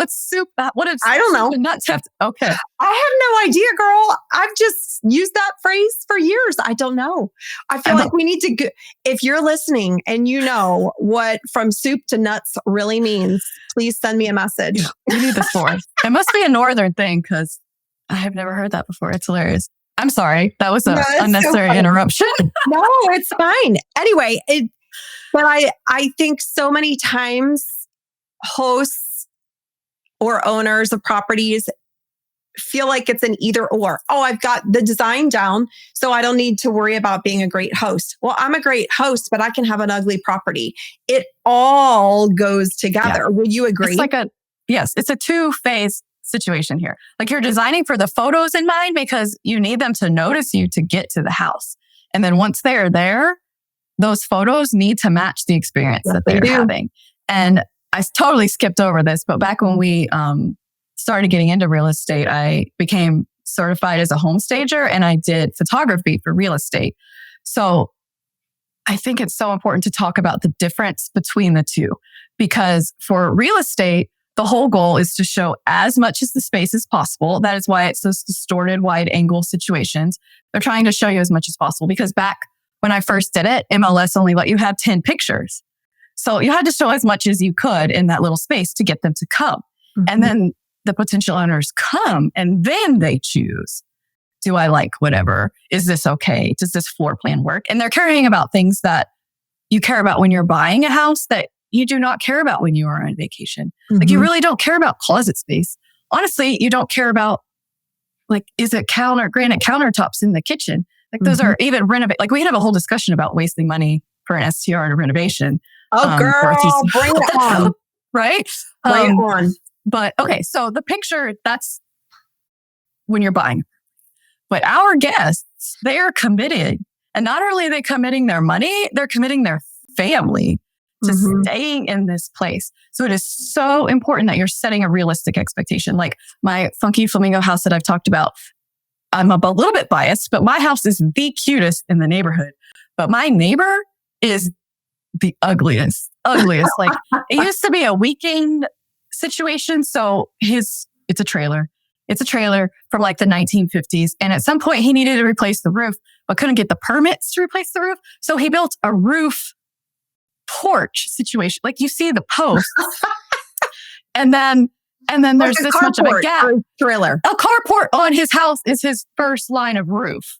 soup? What is I don't know. Nuts have to, okay. I have no idea, girl. I've just used that phrase for years. I don't know. I feel like we need to if you're listening and you know what from soup to nuts really means, please send me a message. We need the source. It must be a northern thing because I have never heard that before. It's hilarious. I'm sorry. That was an unnecessary interruption. No, it's fine. Anyway, but I think so many times hosts or owners of properties feel like it's an either or. Oh, I've got the design down, so I don't need to worry about being a great host. Well, I'm a great host, but I can have an ugly property. It all goes together. Yeah. Would you agree? It's a two-phase situation here. Like, you're designing for the photos in mind because you need them to notice you to get to the house. And then once they're there, those photos need to match the experience that they're having. And I totally skipped over this, but back when we started getting into real estate, I became certified as a home stager and I did photography for real estate. So I think it's so important to talk about the difference between the two, because for real estate, the whole goal is to show as much as the space as possible. That is why it's those distorted wide angle situations. They're trying to show you as much as possible, because back when I first did it, MLS only let you have 10 pictures. So you had to show as much as you could in that little space to get them to come. Mm-hmm. And then the potential owners come and then they choose. Do I like whatever? Is this okay? Does this floor plan work? And they're caring about things that you care about when you're buying a house that you do not care about when you are on vacation. Mm-hmm. Like, you really don't care about closet space. Honestly, you don't care about, like, is it granite countertops in the kitchen? Like, those are even like, we have a whole discussion about wasting money for an STR and a renovation. Oh, girl, bring it on. Right? Bring it on. But okay, so the picture, that's when you're buying. But our guests, they are committed. And not only are they committing their money, they're committing their family to staying in this place. So it is so important that you're setting a realistic expectation. Like my funky flamingo house that I've talked about, I'm a little bit biased, but my house is the cutest in the neighborhood. But my neighbor is the ugliest. Like, it used to be a weekend situation. So it's a trailer. It's a trailer from like the 1950s. And at some point he needed to replace the roof, but couldn't get the permits to replace the roof. So he built a roof porch situation. Like, you see the posts. and then there's this much of a gap. Trailer. A carport on his house is his first line of roof.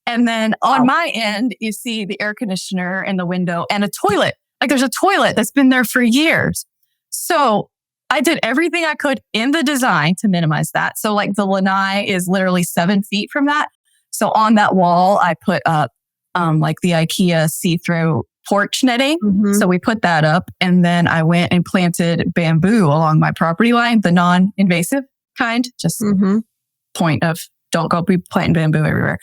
And then on my end, you see the air conditioner in the window and a toilet. Like, there's a toilet that's been there for years. So I did everything I could in the design to minimize that. So like, the lanai is literally 7 feet from that. So on that wall, I put up like the IKEA see-through porch netting. Mm-hmm. So we put that up, and then I went and planted bamboo along my property line, the non-invasive kind, just point of don't go be planting bamboo everywhere.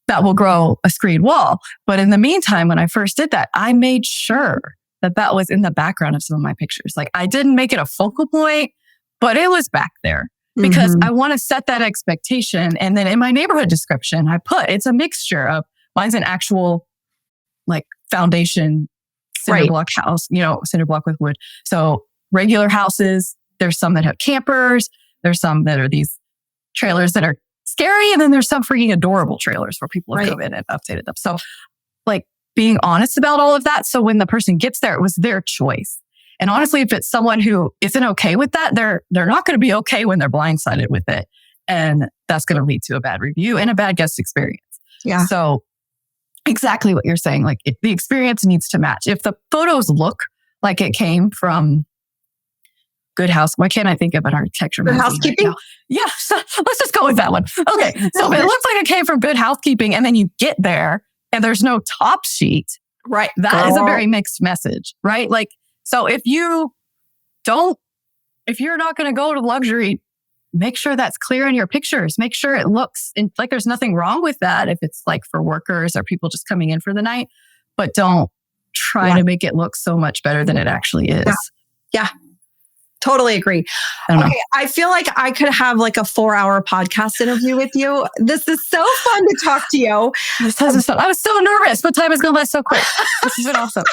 That will grow a screed wall. But in the meantime, when I first did that, I made sure that was in the background of some of my pictures. Like, I didn't make it a focal point, but it was back there because I want to set that expectation. And then in my neighborhood description, I put, it's a mixture of, mine's an actual like foundation cinder block house, cinder block with wood. So regular houses, there's some that have campers. There's some that are these trailers that are scary. And then there's some freaking adorable trailers where people have come in and updated them. So like, being honest about all of that. So when the person gets there, it was their choice. And honestly, if it's someone who isn't okay with that, they're not going to be okay when they're blindsided with it. And that's going to lead to a bad review and a bad guest experience. Yeah. So exactly what you're saying. Like the experience needs to match. If the photos look like it came from Good House, why can't I think of an architecture Good magazine Housekeeping? right now? Yeah, so let's just go with that one. Okay, so if it looks like it came from Good Housekeeping and then you get there and there's no top sheet, Right. that is a very mixed message, right? Like, so if you're not going to go to luxury, make sure that's clear in your pictures. Make sure it looks like there's nothing wrong with that if it's like for workers or people just coming in for the night, but don't try to make it look so much better than it actually is. Yeah. Totally agree. Okay. I feel like I could have like a 4-hour podcast interview with you. This is so fun to talk to you. I was so nervous, but time is going to last so quick. This has been awesome.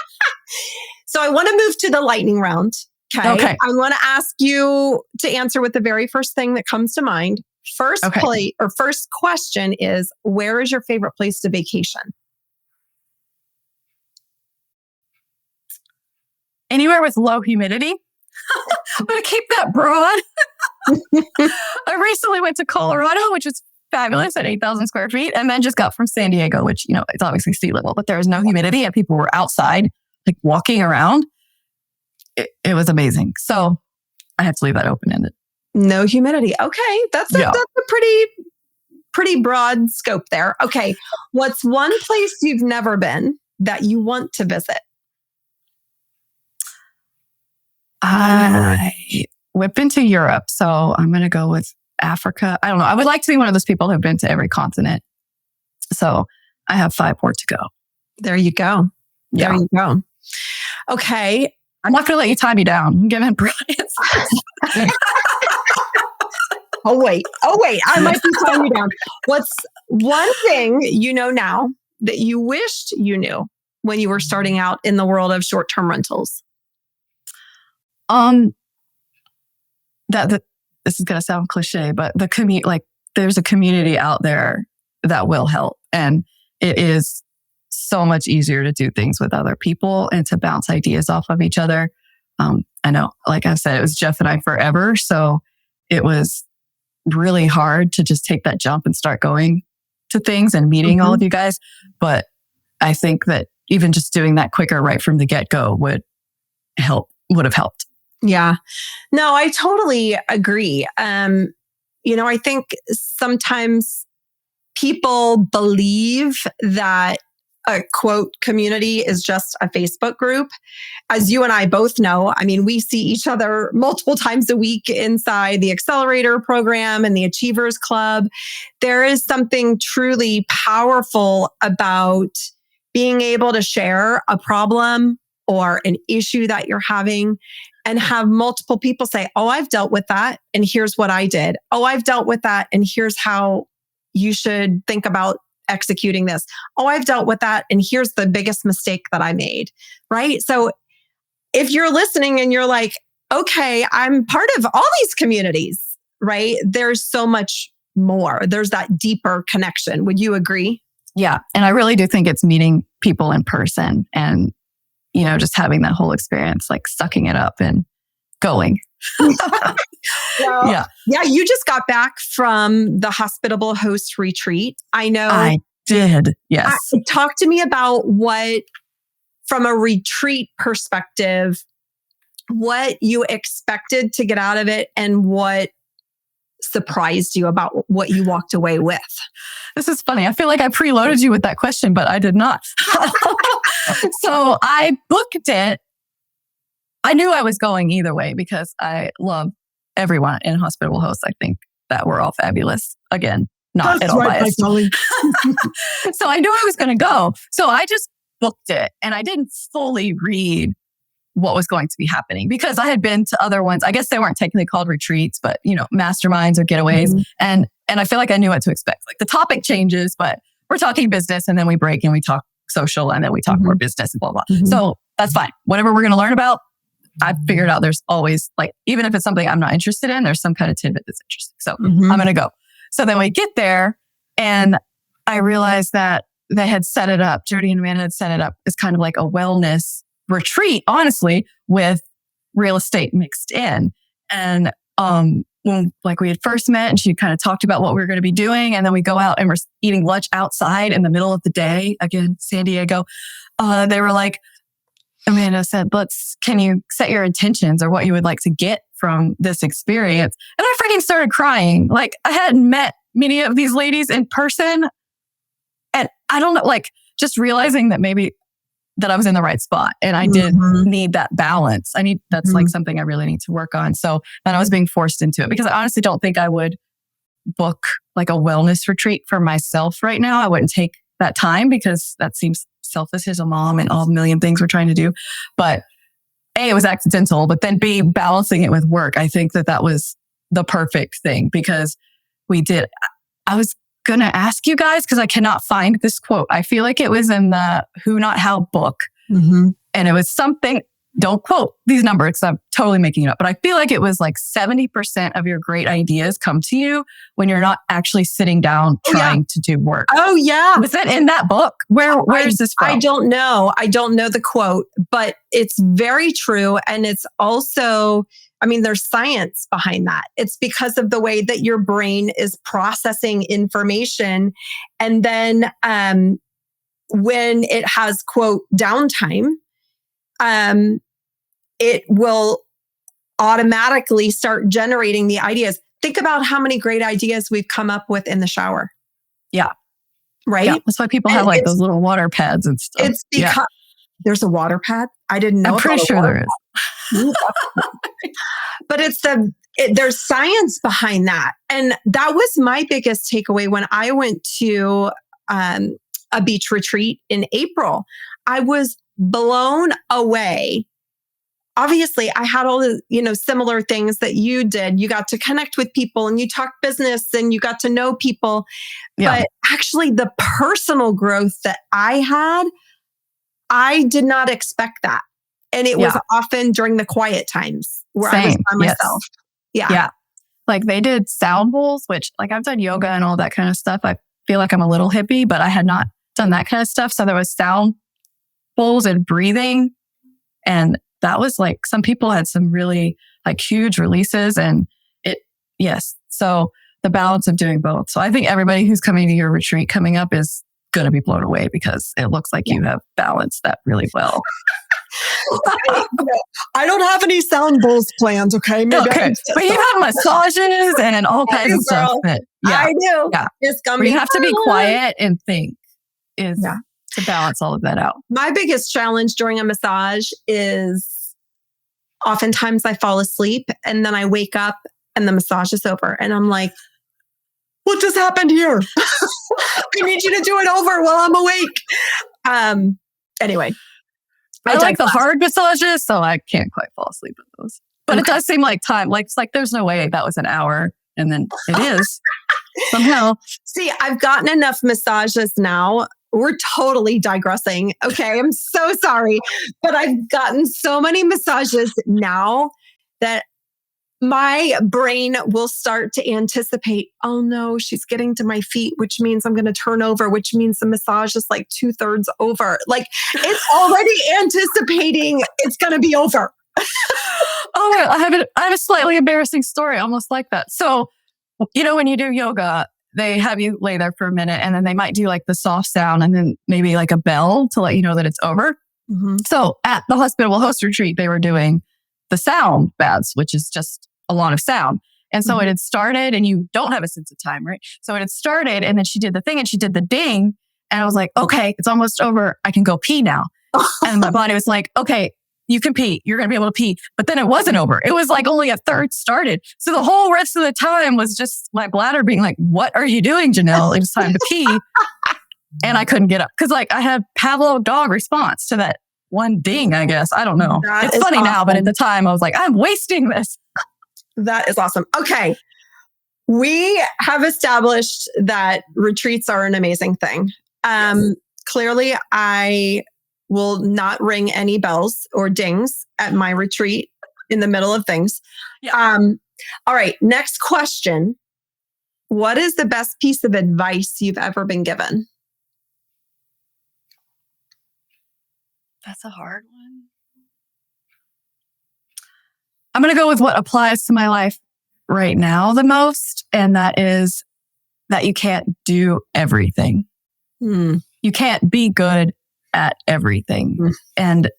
So I want to move to the lightning round. Okay. I want to ask you to answer with the very first thing that comes to mind. First question is, where is your favorite place to vacation? Anywhere with low humidity. I'm going to keep that broad. I recently went to Colorado, which is fabulous at 8,000 square feet, and then just got from San Diego, which, it's obviously sea level, but there was no humidity and people were outside, like walking around. It was amazing. So I have to leave that open-ended. No humidity. Okay. That's a pretty broad scope there. Okay. What's one place you've never been that you want to visit? We've been to Europe, so I'm going to go with Africa. I don't know. I would like to be one of those people who've been to every continent. So I have 5 more to go. There you go. Yeah. There you go. Okay. I'm not going to let you tie me down. I'm giving Brian. Oh, wait. I might be tying you down. What's one thing you know now that you wished you knew when you were starting out in the world of short-term rentals? This is going to sound cliche, but there's a community out there that will help. And it is so much easier to do things with other people and to bounce ideas off of each other. I know, like I said, it was Jeff and I forever. So it was really hard to just take that jump and start going to things and meeting all of you guys. But I think that even just doing that quicker right from the get-go would have helped. Yeah. No, I totally agree. I think sometimes people believe that a quote community is just a Facebook group. As you and I both know, I mean, we see each other multiple times a week inside the Accelerator program and the Achievers Club. There is something truly powerful about being able to share a problem or an issue that you're having and have multiple people say, oh, I've dealt with that, and here's what I did. Oh, I've dealt with that, and here's how you should think about executing this. Oh, I've dealt with that, and here's the biggest mistake that I made, right? So if you're listening and you're like, okay, I'm part of all these communities, right? There's so much more. There's that deeper connection. Would you agree? Yeah. And I really do think it's meeting people in person and just having that whole experience, like sucking it up and going. Yeah. You just got back from the Hospitable Host Retreat. I know. I did. Yes. Talk to me about what, from a retreat perspective, what you expected to get out of it and what surprised you about what you walked away with. This is funny. I feel like I preloaded you with that question, but I did not. So I booked it. I knew I was going either way because I love everyone in Hospitable Host. I think that we're all fabulous. Again, not at all biased. So I knew I was going to go. So I just booked it and I didn't fully read what was going to be happening because I had been to other ones. I guess they weren't technically called retreats, but masterminds or getaways. Mm-hmm. And I feel like I knew what to expect. Like the topic changes, but we're talking business and then we break and we talk social and then we talk more business and blah, blah. Mm-hmm. So that's fine. Whatever we're going to learn about, I figured out there's always even if it's something I'm not interested in, there's some kind of tidbit that's interesting. So I'm going to go. So then we get there and I realized that they had set it up. Jody and Amanda had set it up as kind of like a wellness retreat, honestly, with real estate mixed in. And when like we had first met and she kind of talked about what we were going to be doing, and then we go out and we're eating lunch outside in the middle of the day, again, San Diego, they were like, Amanda said, can you set your intentions or what you would like to get from this experience? And I freaking started crying. Like I hadn't met many of these ladies in person. And I don't know, like just realizing that maybe that I was in the right spot and I did need that balance. That's like something I really need to work on. So then I was being forced into it because I honestly don't think I would book like a wellness retreat for myself right now. I wouldn't take that time because that seems selfish as a mom and all the million things we're trying to do. But A, it was accidental, but then B, balancing it with work. I think that was the perfect thing because I was going to ask you guys because I cannot find this quote. I feel like it was in the Who Not How book. And it was something, don't quote these numbers, I'm totally making it up, but I feel like it was like 70% of your great ideas come to you when you're not actually sitting down trying to do work. Oh yeah. Was that in that book? Where is this from? I don't know. I don't know the quote, but it's very true. And it's also, there's science behind that. It's because of the way that your brain is processing information. And then when it has, quote, downtime, it will automatically start generating the ideas. Think about how many great ideas we've come up with in the shower. Yeah. Right? Yeah. That's why people have like those little water pads and stuff. It's because there's a water pad. I didn't know. I'm pretty sure there is. But there's science behind that. And that was my biggest takeaway when I went to a beach retreat in April. I was blown away. Obviously, I had all the, similar things that you did. You got to connect with people and you talked business and you got to know people. Yeah. But actually the personal growth that I had, I did not expect that. And it was often during the quiet times where I was by myself. Yeah. Yeah. Like they did sound bowls, which like I've done yoga and all that kind of stuff. I feel like I'm a little hippie, but I had not done that kind of stuff. So there was sound bowls and breathing. And that was like, some people had some really like huge releases and So the balance of doing both. So I think everybody who's coming to your retreat coming up is going to be blown away because it looks like you have balanced that really well. I don't have any sound bowls planned. Okay. But you have massages and all kinds of stuff. I do. Yeah. It's gonna you have to be quiet and think to balance all of that out. My biggest challenge during a massage is oftentimes I fall asleep and then I wake up and the massage is over and I'm like, what just happened here? I need you to do it over while I'm awake. Anyway. I like the hard massages, so I can't quite fall asleep with those. But it does seem like time. Like it's like there's no way that was an hour, and then it is somehow. See, I've gotten enough massages now. We're totally digressing. Okay, I'm so sorry, but I've gotten so many massages now that my brain will start to anticipate, oh no, she's getting to my feet, which means I'm going to turn over, which means the massage is like 2/3 over. Like it's already anticipating it's going to be over. I have a slightly embarrassing story, almost like that. So, when you do yoga, they have you lay there for a minute and then they might do like the soft sound and then maybe like a bell to let you know that it's over. Mm-hmm. So at the Hospitable Host Retreat, they were doing the sound baths, which is just a lot of sound. And so it had started and you don't have a sense of time, right? So it had started and then she did the thing and she did the ding. And I was like, okay, it's almost over. I can go pee now. And my body was like, okay, you can pee. You're going to be able to pee. But then it wasn't over. It was like only a third started. So the whole rest of the time was just my bladder being like, what are you doing, Janelle? It's time to pee. And I couldn't get up because like I had Pavlov dog response to that one ding, I guess. I don't know. It's funny awesome. Now, but at the time I was like, I'm wasting this. That is awesome. Okay. We have established that retreats are an amazing thing. Clearly, I will not ring any bells or dings at my retreat in the middle of things. Yeah. All right. Next question. What is the best piece of advice you've ever been given? That's a hard one. I'm going to go with what applies to my life right now the most. And that is that you can't do everything. You can't be good at everything. And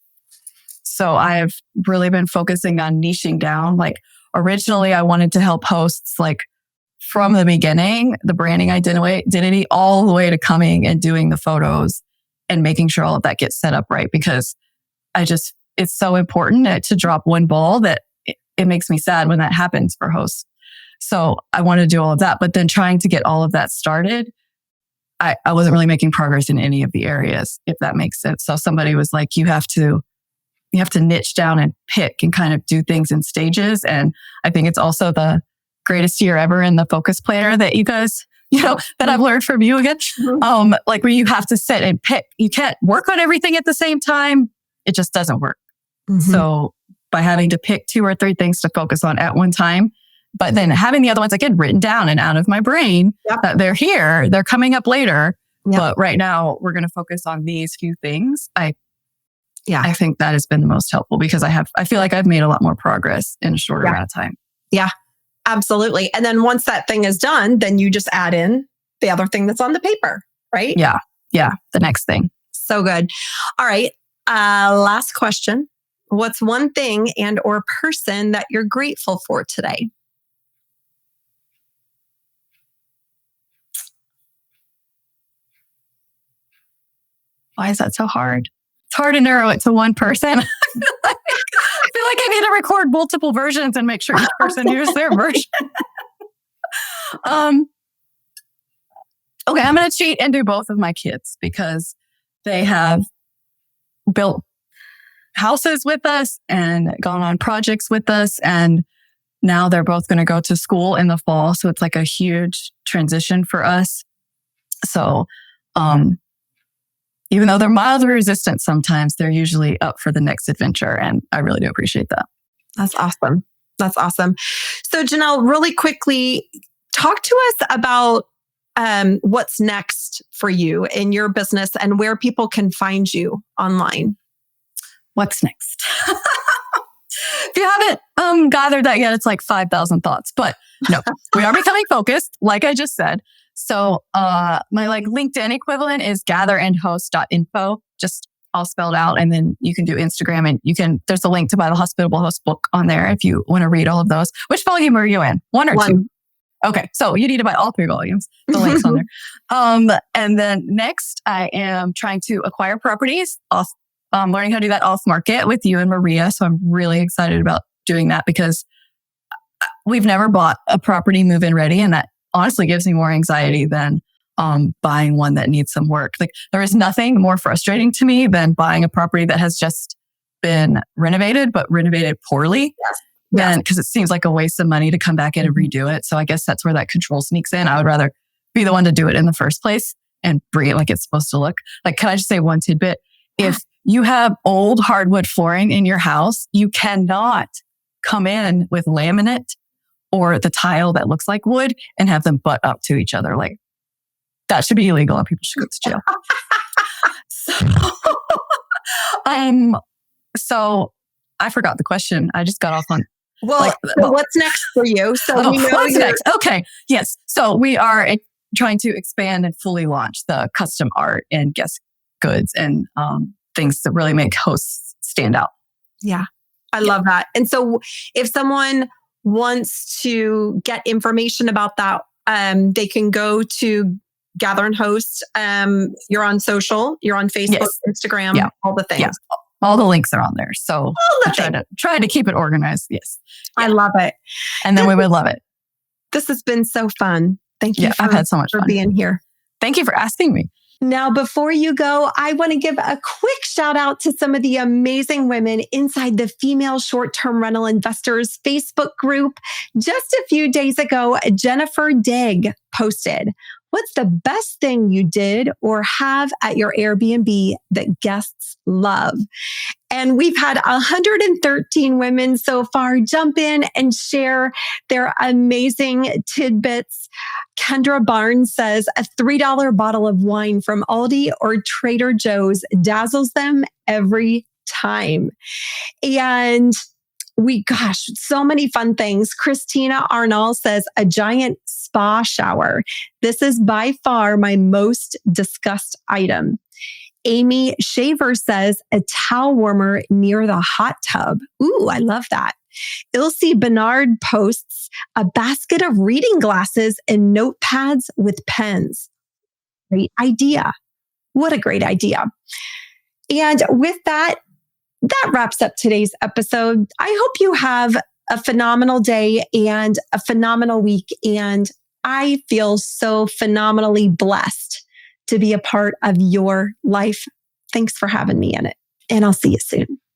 so I've really been focusing on niching down. Like originally I wanted to help hosts like from the beginning, the branding identity, all the way to coming and doing the photos and making sure all of that gets set up right. Because it's so important to drop one ball that it makes me sad when that happens for hosts. So I want to do all of that, but then trying to get all of that started, I wasn't really making progress in any of the areas, if that makes sense. So somebody was like, you have to niche down and pick and kind of do things in stages. And I think it's also the greatest year ever in the focus planner that you guys, that I've learned from you again. Like where you have to sit and pick. You can't work on everything at the same time. It just doesn't work. So by having to pick 2 or 3 things to focus on at one time, but then having the other ones again written down and out of my brain that they're here, they're coming up later. But right now we're going to focus on these few things. I think that has been the most helpful because I feel like I've made a lot more progress in a shorter amount of time. Yeah, absolutely. And then once that thing is done, then you just add in the other thing that's on the paper, right? Yeah. The next thing. So good. All right. Last question. What's one thing and or person that you're grateful for today? Why is that so hard? It's hard to narrow it to one person. I feel like I need to record multiple versions and make sure each person hears their version. Okay, I'm going to cheat and do both of my kids because they have built houses with us and gone on projects with us. And now they're both going to go to school in the fall. So it's like a huge transition for us. So, even though they're mildly resistant sometimes, they're usually up for the next adventure. And I really do appreciate that. That's awesome. That's awesome. So Janelle, really quickly, talk to us about what's next for you in your business and where people can find you online. What's next? If you haven't gathered that yet, it's like 5,000 thoughts. But no, we are becoming focused, like I just said. So my LinkedIn equivalent is gatherandhost.info, just all spelled out. And then you can do Instagram and there's a link to buy the Hospitable Host book on there if you want to read all of those. Which volume are you in? 1 or 2? Okay. So you need to buy all 3 volumes. The link's on there. And then next I am trying to acquire properties off, learning how to do that off market with you and Maria. So I'm really excited about doing that because we've never bought a property move-in ready. And that honestly gives me more anxiety than buying one that needs some work. Like there is nothing more frustrating to me than buying a property that has just been renovated, but renovated poorly. Then because it seems like a waste of money to come back in and redo it. So I guess that's where that control sneaks in. I would rather be the one to do it in the first place and bring it like it's supposed to look. Like, can I just say one tidbit? If you have old hardwood flooring in your house, you cannot come in with laminate or the tile that looks like wood and have them butt up to each other. Like that should be illegal and people should go to jail. So I forgot the question. I just got off on. Well, what's next for you? So we know what's next? Okay. Yes. So we are trying to expand and fully launch the custom art and guest goods and things that really make hosts stand out. Yeah. I love that. And so if someone wants to get information about that, they can go to Gather and Host. You're on social, you're on Facebook, Instagram, all the things. Yeah. All the links are on there. So try to keep it organized. Yes. I love it. And then we would love it. This has been so fun. Thank you I've had so much fun being here. Thank you for asking me. Now, before you go, I want to give a quick shout out to some of the amazing women inside the Female Short-Term Rental Investors Facebook group. Just a few days ago, Jennifer Digg posted, "What's the best thing you did or have at your Airbnb that guests love?" And we've had 113 women so far jump in and share their amazing tidbits. Kendra Barnes says a $3 bottle of wine from Aldi or Trader Joe's dazzles them every time. And So many fun things. Christina Arnall says a giant spa shower. This is by far my most discussed item. Amy Shaver says a towel warmer near the hot tub. Ooh, I love that. Ilse Bernard posts a basket of reading glasses and notepads with pens. Great idea. What a great idea. And with that wraps up today's episode. I hope you have a phenomenal day and a phenomenal week. And I feel so phenomenally blessed to be a part of your life. Thanks for having me in it. And I'll see you soon.